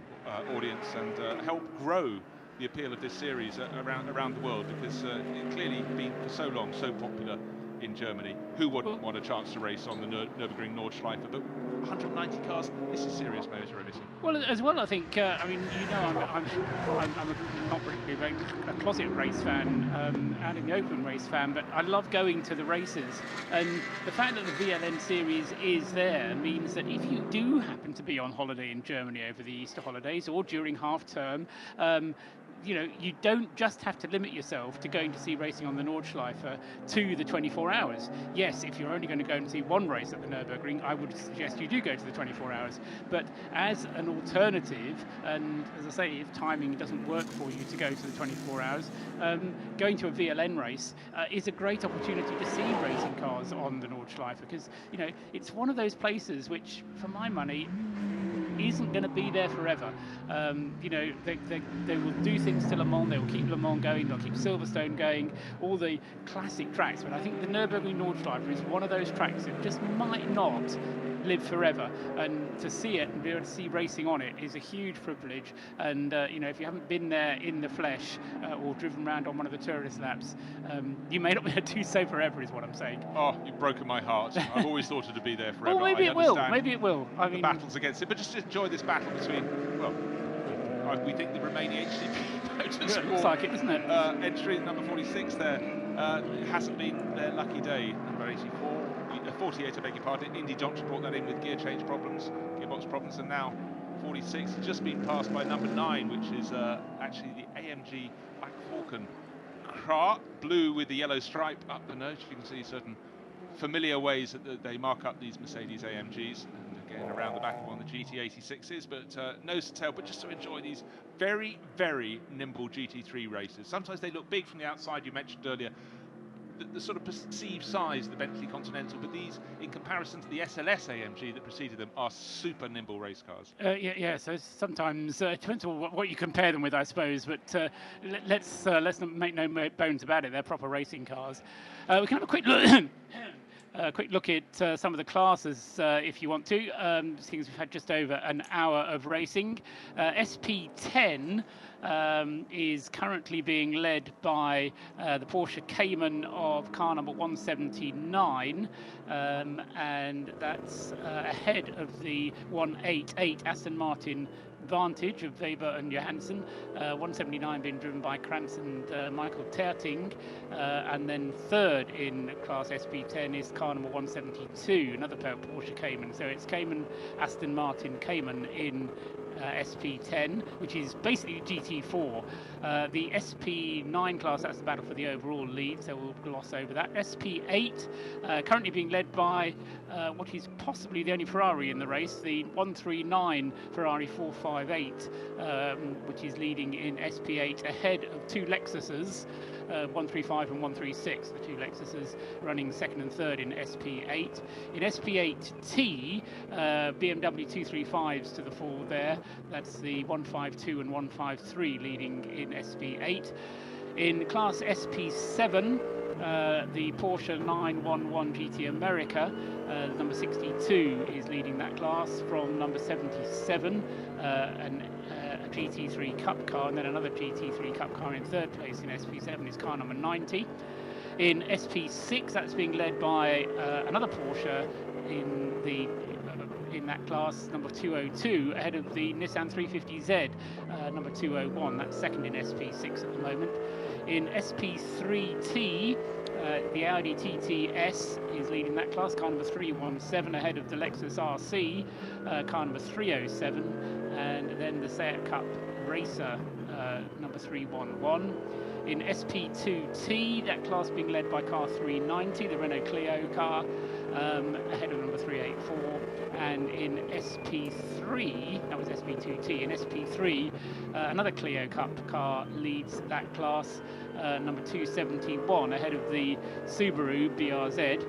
audience and help grow the appeal of this series around the world, because it's clearly been for so long so popular in Germany. Who wouldn't want a chance to race on the Nürburgring Nordschleife? But 190 cars, this is serious motor racing. Well, as well, I think, I mean, you know, I'm not really a closet race fan, out in the open race fan, but I love going to the races. And the fact that the VLN series is there means that if you do happen to be on holiday in Germany over the Easter holidays or during half term, you know, you don't just have to limit yourself to going to see racing on the Nordschleife to the 24 hours. Yes, if you're only going to go and see one race at the Nürburgring, I would suggest you do go to the 24 hours. But as an alternative, and as I say, if timing doesn't work for you to go to the 24 hours, going to a VLN race is a great opportunity to see racing cars on the Nordschleife, because, you know, it's one of those places which, for my money, isn't going to be there forever. You know, they will do things to Le Mans, they will keep Le Mans going, they'll keep Silverstone going, all the classic tracks, but I think the Nürburgring Nordschleife is one of those tracks that just might not live forever, and to see it and be able to see racing on it is a huge privilege. And you know, if you haven't been there in the flesh or driven around on one of the tourist laps, you may not be able to do so forever, is what I'm saying. Oh, you've broken my heart. I've always thought it'd be there forever. Well, maybe it will. Maybe it will. I mean, the battles against it, but just enjoy this battle between, well, we think the remaining HCP Motorsport. Looks like it, doesn't it? Entry number 46 there. It hasn't been their lucky day. Number 48, I beg your pardon. Indy Johnson brought that in with gearbox problems, and now 46 has just been passed by number 9, which is actually the AMG Black Falcon car, blue with the yellow stripe up the nose. You can see certain familiar ways that they mark up these Mercedes AMGs. And getting around the back of one of the GT86s, but nose to tail, but just to enjoy these very, very nimble GT3 races. Sometimes they look big from the outside. You mentioned earlier the sort of perceived size of the Bentley Continental, but these, in comparison to the SLS AMG that preceded them, are super nimble race cars. Yeah. So sometimes it depends on what you compare them with, I suppose. But let's not make no bones about it. They're proper racing cars. We can have a quick look. Quick look at some of the classes if you want to, seeing as we've had just over an hour of racing. SP10 is currently being led by the Porsche Cayman of car number 179, and that's ahead of the 188 Aston Martin Vantage of Weber and Johansson. 179 being driven by Krantz and Michael Terting, and then third in class SP10 is car number 172, another pair of Porsche Cayman. So it's Cayman, Aston Martin, Cayman in SP10, which is basically GT4. The SP9 class, that's the battle for the overall lead, so we'll gloss over that. SP8 currently being led by what is possibly the only Ferrari in the race, the 139 Ferrari 458, which is leading in SP8 ahead of two Lexuses, 135 and 136, the two Lexuses running second and third in SP8. In SP8T, BMW 235s to the fore there. That's the 152 and 153 leading in SP8. In class SP7, the Porsche 911 GT America, number 62 is leading that class from number 77, a GT3 Cup car, and then another GT3 Cup car in third place in SP7 is car number 90. In SP6, that's being led by another Porsche in that class, number 202, ahead of the Nissan 350Z, number 201. That's second in SP6 at the moment. In SP3T, the Audi TTS is leading that class, car number 317, ahead of the Lexus RC, car number 307, and then the Seat Cup Racer, number 311. In SP2T, that class being led by car 390, the Renault Clio car, ahead of number 384. And in SP3, that was SP2T, in SP3, another Clio Cup car leads that class, number 271, ahead of the Subaru BRZ,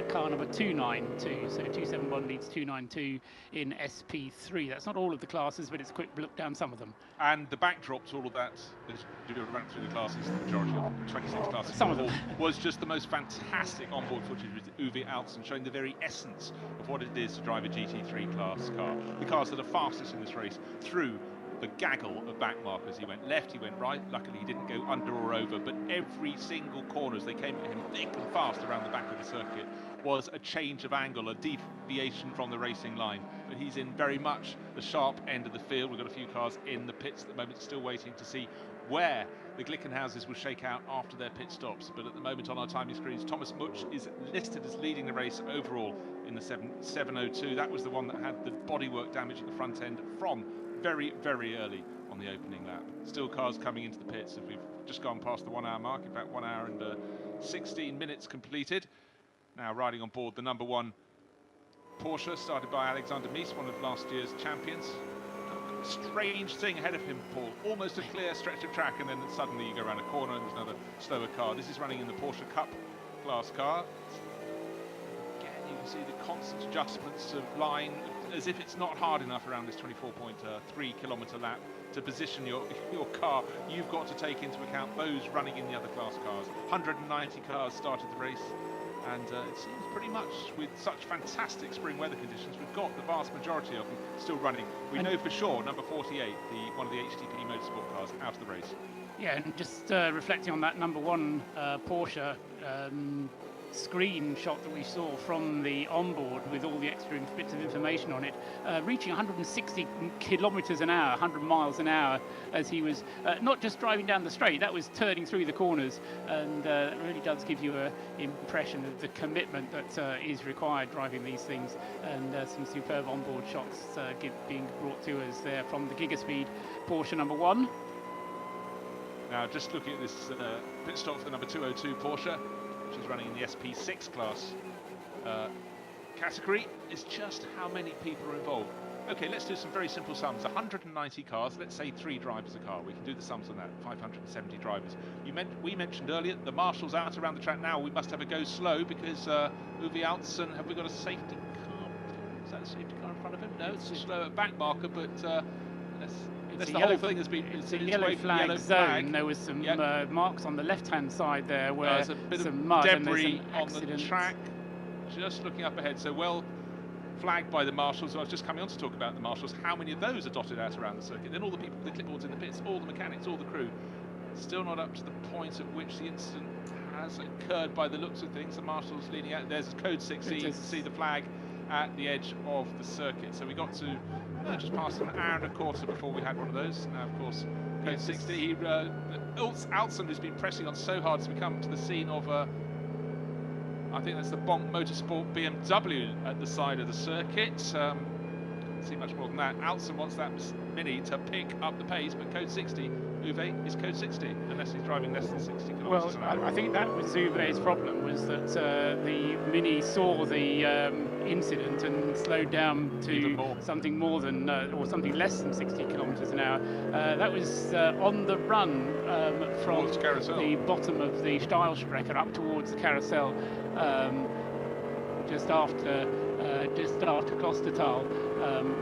car number 292. So 271 leads 292 in SP3. That's not all of the classes, but it's a quick look down some of them. And the backdrop to all of that, as you run through the classes, the majority of 26 classes, some of them, was just the most fantastic onboard footage with Uwe Altzen, showing the very essence of what it is to drive a GT3 class car. The cars that are fastest in this race through the gaggle of back markers. He went left, he went right. Luckily, he didn't go under or over, but every single corner as they came at him thick and fast around the back of the circuit was a change of angle, a deviation from the racing line. But he's in very much the sharp end of the field. We've got a few cars in the pits at the moment, still waiting to see where the Glickenhauses will shake out after their pit stops. But at the moment on our timing screens, Thomas Mutsch is listed as leading the race overall in the 702. That was the one that had the bodywork damage at the front end from very, very early on the opening lap. Still cars coming into the pits as we've just gone past the 1 hour mark, in fact 1 hour and 16 minutes completed. Now riding on board the number 1 Porsche, started by Alexander Mies, one of last year's champions. Strange thing ahead of him, Paul. Almost a clear stretch of track, and then suddenly you go around a corner and there's another slower car. This is running in the Porsche Cup class car. Again, you can see the constant adjustments of line, as if it's not hard enough around this 24.3 kilometre lap to position your car. You've got to take into account those running in the other class cars. 190 cars started the race, and it seems pretty much with such fantastic spring weather conditions, we've got the vast majority of them still running. We know for sure number 48, one of the HTP Motorsport cars, out of the race. Yeah, and just reflecting on that number 1 Porsche screenshot that we saw from the onboard with all the extra bits of information on it, reaching 160 kilometers an hour, 100 miles an hour, as he was not just driving down the straight, that was turning through the corners, and that really does give you an impression of the commitment that is required driving these things, and some superb onboard shots being brought to us there from the Gigaspeed Porsche number 1. Now just looking at this pit stop for the number 202 Porsche, which is running in the SP6 class. category is just how many people are involved. Okay, let's do some very simple sums. 190 cars, let's say 3 drivers a car. We can do the sums on that, 570 drivers. We mentioned earlier, the marshal's out around the track now. We must have a go slow because Uwe Altsen, have we got a safety car? Is that a safety car in front of him? No, it's a slower back marker, but the whole thing has been... It's a yellow flag zone. There was some marks on the left-hand side there where there's a bit of mud debris and on the track. Just looking up ahead, so well flagged by the marshals. I was just coming on to talk about the marshals. How many of those are dotted out around the circuit? Then all the people with the clipboards in the pits, all the mechanics, all the crew. Still not up to the point at which the incident has occurred by the looks of things. The marshals leading out. There's code 6E. You can see the flag at the edge of the circuit. So we got to just past an hour and a quarter before we had one of those. Now, of course, code 60. Altsen, who's been pressing on so hard as we come to the scene of I think that's the Bonk Motorsport BMW at the side of the circuit. Can't see much more than that. Altsen wants that Mini to pick up the pace, but code 60, Uwe, is code 60, unless he's driving less than 60 kilometers an hour. I think that was Uwe's problem, was that the Mini saw the incident and slowed down to something more than, or something less than 60 kilometers an hour. That was on the run from the bottom of the Steilstrecke up towards the carousel, just after Klostertal,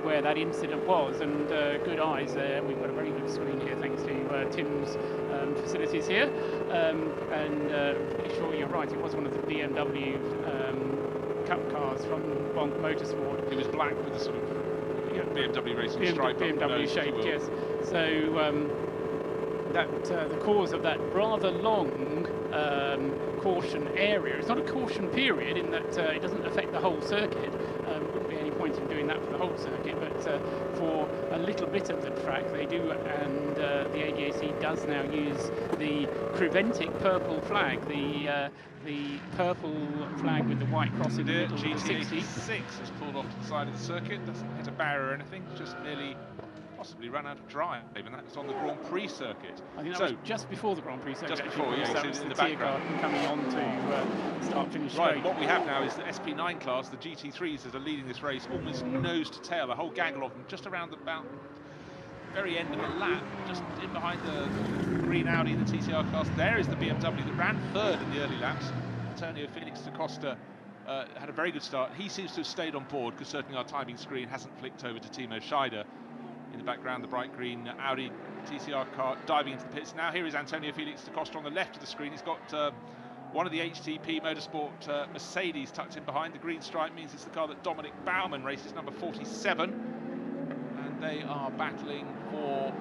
where that incident was, and good eyes there. We've got a very good screen here thanks to Tim's facilities here, and pretty sure you're right, it was one of the BMW Cup cars from Bonk Motorsport. It was black with a sort of BMW racing stripe. BMW shaped, yes. So the cause of that rather long caution area. It's not a caution period in that it doesn't affect the whole circuit. Wouldn't be any point in doing that for the whole circuit, but for a little bit of the track they do, and the ADAC does now use the Creventic purple flag, the purple flag with the white cross in the middle. GT86 has pulled off to the side of the circuit, doesn't hit a barrier or anything, just nearly possibly ran out of drive, and that was on the Grand Prix circuit. I think that was just before the Grand Prix circuit. Just before, yeah, that was in the background coming on to start-finish straight. Right, what we have now is the SP9 class, the GT3s that are leading this race, almost nose to tail, a whole gaggle of them, just around about very end of the lap, just in behind the green Audi, the TCR class. There is the BMW that ran third in the early laps. Antonio Felix da Costa had a very good start. He seems to have stayed on board, because certainly our timing screen hasn't flicked over to Timo Scheider. In the background, the bright green Audi TCR car diving into the pits. Now here is Antonio Felix da Costa on the left of the screen. He's got one of the HTP Motorsport Mercedes tucked in behind. The green stripe means it's the car that Dominic Baumann races, number 47. And they are battling for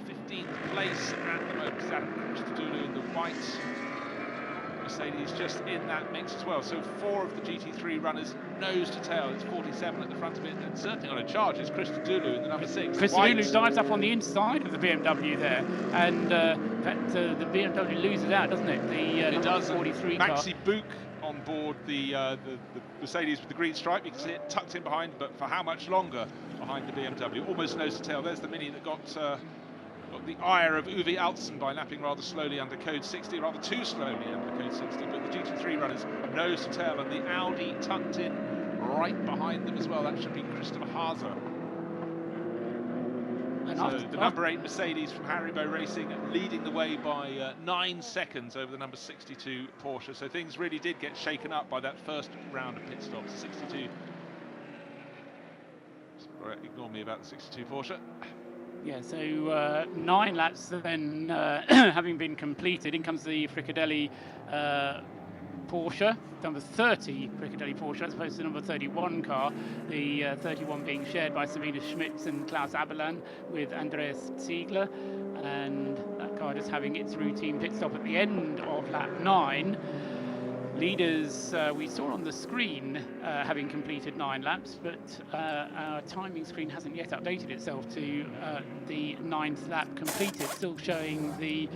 15th place at the moment. Adam Christodoulou in the white Mercedes just in that mix as well. So 4 of the GT3 runners nose to tail. It's 47 at the front of it, and certainly on a charge is Christodoulou in the number 6. Christodoulou dives up on the inside of the BMW there, and the BMW loses out, doesn't it? It does. 43 car. Maxi Bouk on board the Mercedes with the green stripe. You can see it tucked in behind, but for how much longer behind the BMW? Almost nose to tail. There's the Mini that got the ire of Uwe Altsen by lapping rather slowly under code 60, rather too slowly under code 60, but the GT3 runners nose to tail, and the Audi tucked in right behind them as well. That should be Christopher Haase. So the number 8 Mercedes from Haribo Racing leading the way by 9 seconds over the number 62 Porsche. So things really did get shaken up by that first round of pit stops. 62. Sorry, ignore me about the 62 Porsche. Yeah, so 9 laps then having been completed, in comes the Fricadelli Porsche, number 30 Fricadelli Porsche, as opposed to the number 31 car, the 31 being shared by Sabina Schmitz and Klaus Aberlan with Andreas Ziegler, and that car just having its routine pit stop at the end of lap 9. Leaders we saw on the screen having completed 9 laps, but our timing screen hasn't yet updated itself to the 9th lap completed, still showing the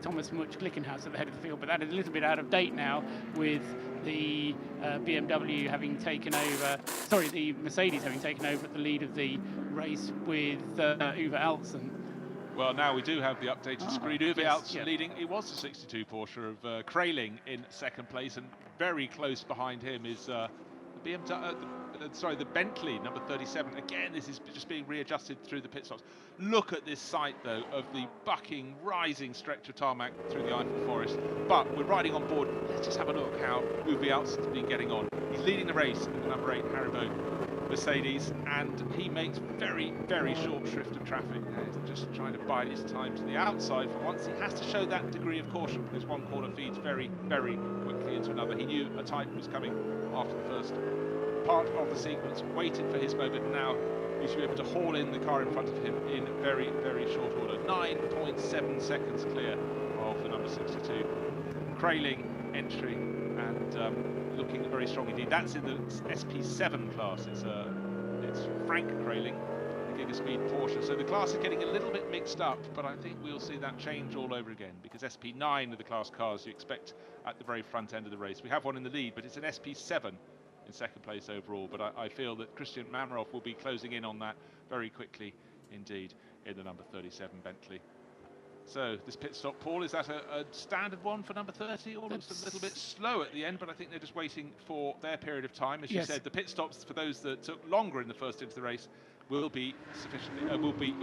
Thomas Much Glickenhaus at the head of the field, but that is a little bit out of date now, with the BMW having taken over, sorry, the Mercedes having taken over at the lead of the race with Uwe Altsen. Well, now we do have the updated screen. Uwe Altsen leading. It was the 62 Porsche of Kraling in second place, and very close behind him is the the Bentley number 37. Again, this is just being readjusted through the pit stops. Look at this sight, though, of the bucking, rising stretch of tarmac through the Eiffel Forest. But we're riding on board. Let's just have a look how Uwe Alts has been getting on. He's leading the race in the number 8 Haribo Mercedes, and he makes very, very short shrift of traffic. He's just trying to bide his time to the outside for once. He has to show that degree of caution because one corner feeds very, very quickly into another. He knew a Titan was coming after the first part of the sequence, waited for his moment. Now he should be able to haul in the car in front of him in very, very short order. 9.7 seconds clear of the number 62. Crailing entry and looking very strong indeed. That's in the SP7 class. It's Frank Crailing, the Giga Speed Porsche. So the class is getting a little bit mixed up, but I think we'll see that change all over again, because SP9 of the class cars you expect at the very front end of the race. We have one in the lead, but it's an SP7 in second place overall. But I feel that Christian Mamarov will be closing in on that very quickly indeed in the number 37 Bentley. So this pit stop, Paul, is that a standard one for number 30? Or looks a little bit slow at the end, but I think they're just waiting for their period of time. As you said, the pit stops for those that took longer in the first into the race will be sufficiently, will be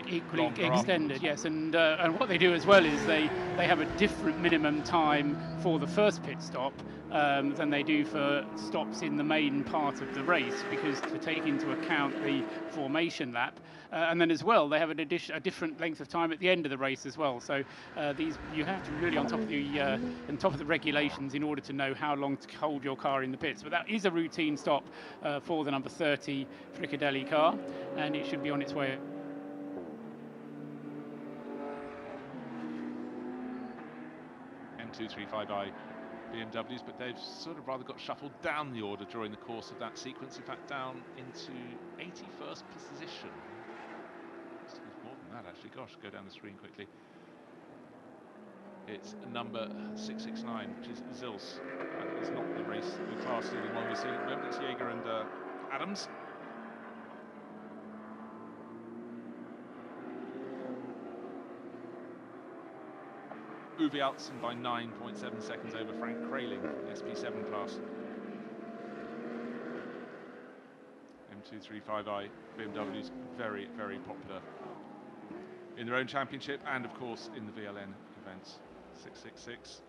equally extended. Yes, and what they do as well is they have a different minimum time for the first pit stop than they do for stops in the main part of the race, because to take into account the formation lap, and then as well they have a different length of time at the end of the race as well. So these, you have to be really on top of the regulations in order to know how long to hold your car in the pits. But that is a routine stop for the number 30 Fricadelli car, and it should be on its way. M235i BMWs, but they've sort of rather got shuffled down the order during the course of that sequence. In fact, down into 81st position. It's more than that, actually. Gosh, go down the screen quickly. It's number 669, which is Zils. It's not the race, the class leading one we're seeing at the moment. It's Jaeger and Adams. Uwe Altzen by 9.7 seconds over Frank Crailing, SP7 class. M235i BMWs very, very popular in their own championship and of course in the VLN events. 666,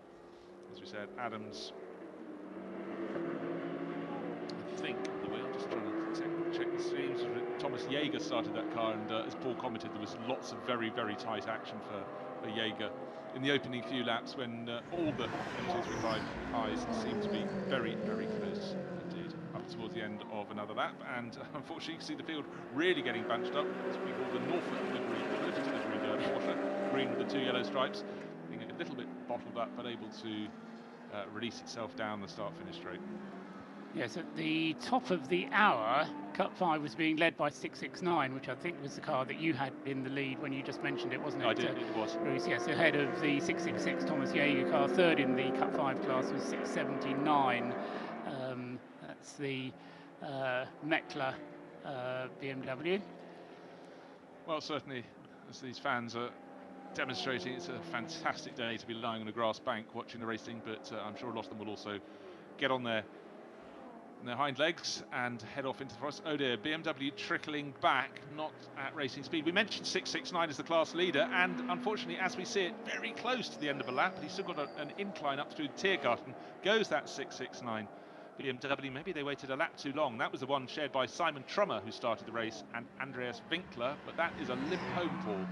as we said, Adams. I think the wheel, just trying to check the streams. Thomas Jaeger started that car, and as Paul commented, there was lots of very, very tight action for Jaeger in the opening few laps when all the M235Is seemed to be very, very close indeed up towards the end of another lap. And unfortunately, you can see the field really getting bunched up. It's what we call the Norfolk delivery, Porsche, green with the 2 yellow stripes, being a little bit bottled up, but able to release itself down the start-finish straight. Yes, at the top of the hour, Cut 5 was being led by 669, which I think was the car that you had in the lead when you just mentioned it, wasn't it? I did, it was. Bruce, yes, ahead of the 666 Thomas Jaeger car. Third in the Cut 5 class was 679. That's the Mekla BMW. Well, certainly, as these fans are demonstrating, it's a fantastic day to be lying on a grass bank watching the racing, but I'm sure a lot of them will also get on their hind legs and head off into the forest. Oh dear, BMW trickling back, not at racing speed. We mentioned 669 as the class leader, and unfortunately, as we see it, very close to the end of a lap. He's still got an incline up through the Tiergarten. Goes that 669 BMW. Maybe they waited a lap too long. That was the one shared by Simon Trummer, who started the race, and Andreas Winkler, but that is a limp home, Paul.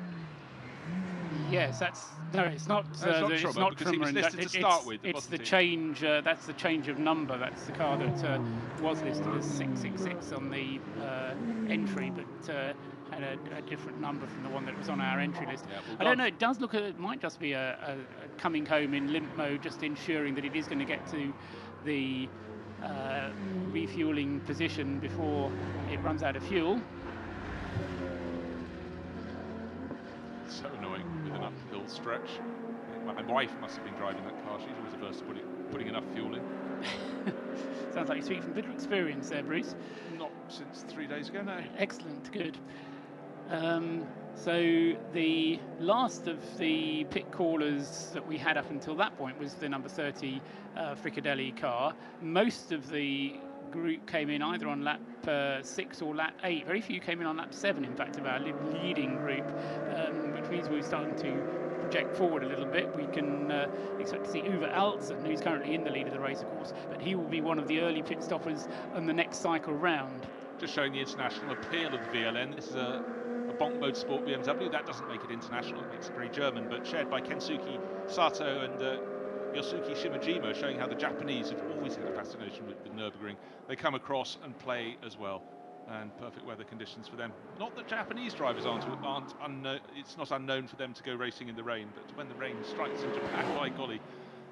Yes, it's not. It's not because he was listed to start with. It's the change. That's the change of number. That's the car that was listed as 666 on the entry, but had a different number from the one that was on our entry list. Yeah, I don't know. It does look. It might just be a coming home in limp mode, just ensuring that it is going to get to the refueling position before it runs out of fuel. So annoying with an uphill stretch. My wife must have been driving that car. She's always averse to putting enough fuel in. Sounds like you speak from bitter experience there, Bruce. Not since 3 days ago, no. Excellent, good. So the last of the pit callers that we had up until that point was the number 30 Fricadelli car. Most of the group came in either on lap 6 or lap 8. Very few came in on lap 7, in fact, of our leading group, which means we're starting to project forward a little bit. We can expect to see Uwe Altzen, who's currently in the lead of the race, of course, but he will be one of the early pit stoppers on the next cycle round. Just showing the international appeal of the VLN. This is a Bonk Motorsport BMW. That doesn't make it international, it makes it very German, but shared by Kensuke Sato and Yosuke Shimajima, showing how the Japanese have always had a fascination with Nürburgring. They come across and play as well, and perfect weather conditions for them. Not that Japanese drivers aren't unknown, it's not unknown for them to go racing in the rain, but when the rain strikes in Japan, by golly,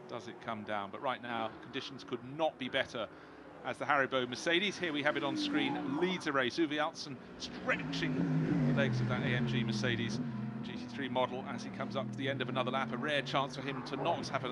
does it come down. But right now, conditions could not be better as the Haribo Mercedes, here we have it on screen, leads a race. Uwe Altzen stretching the legs of that AMG Mercedes GT3 model as he comes up to the end of another lap. A rare chance for him to not have a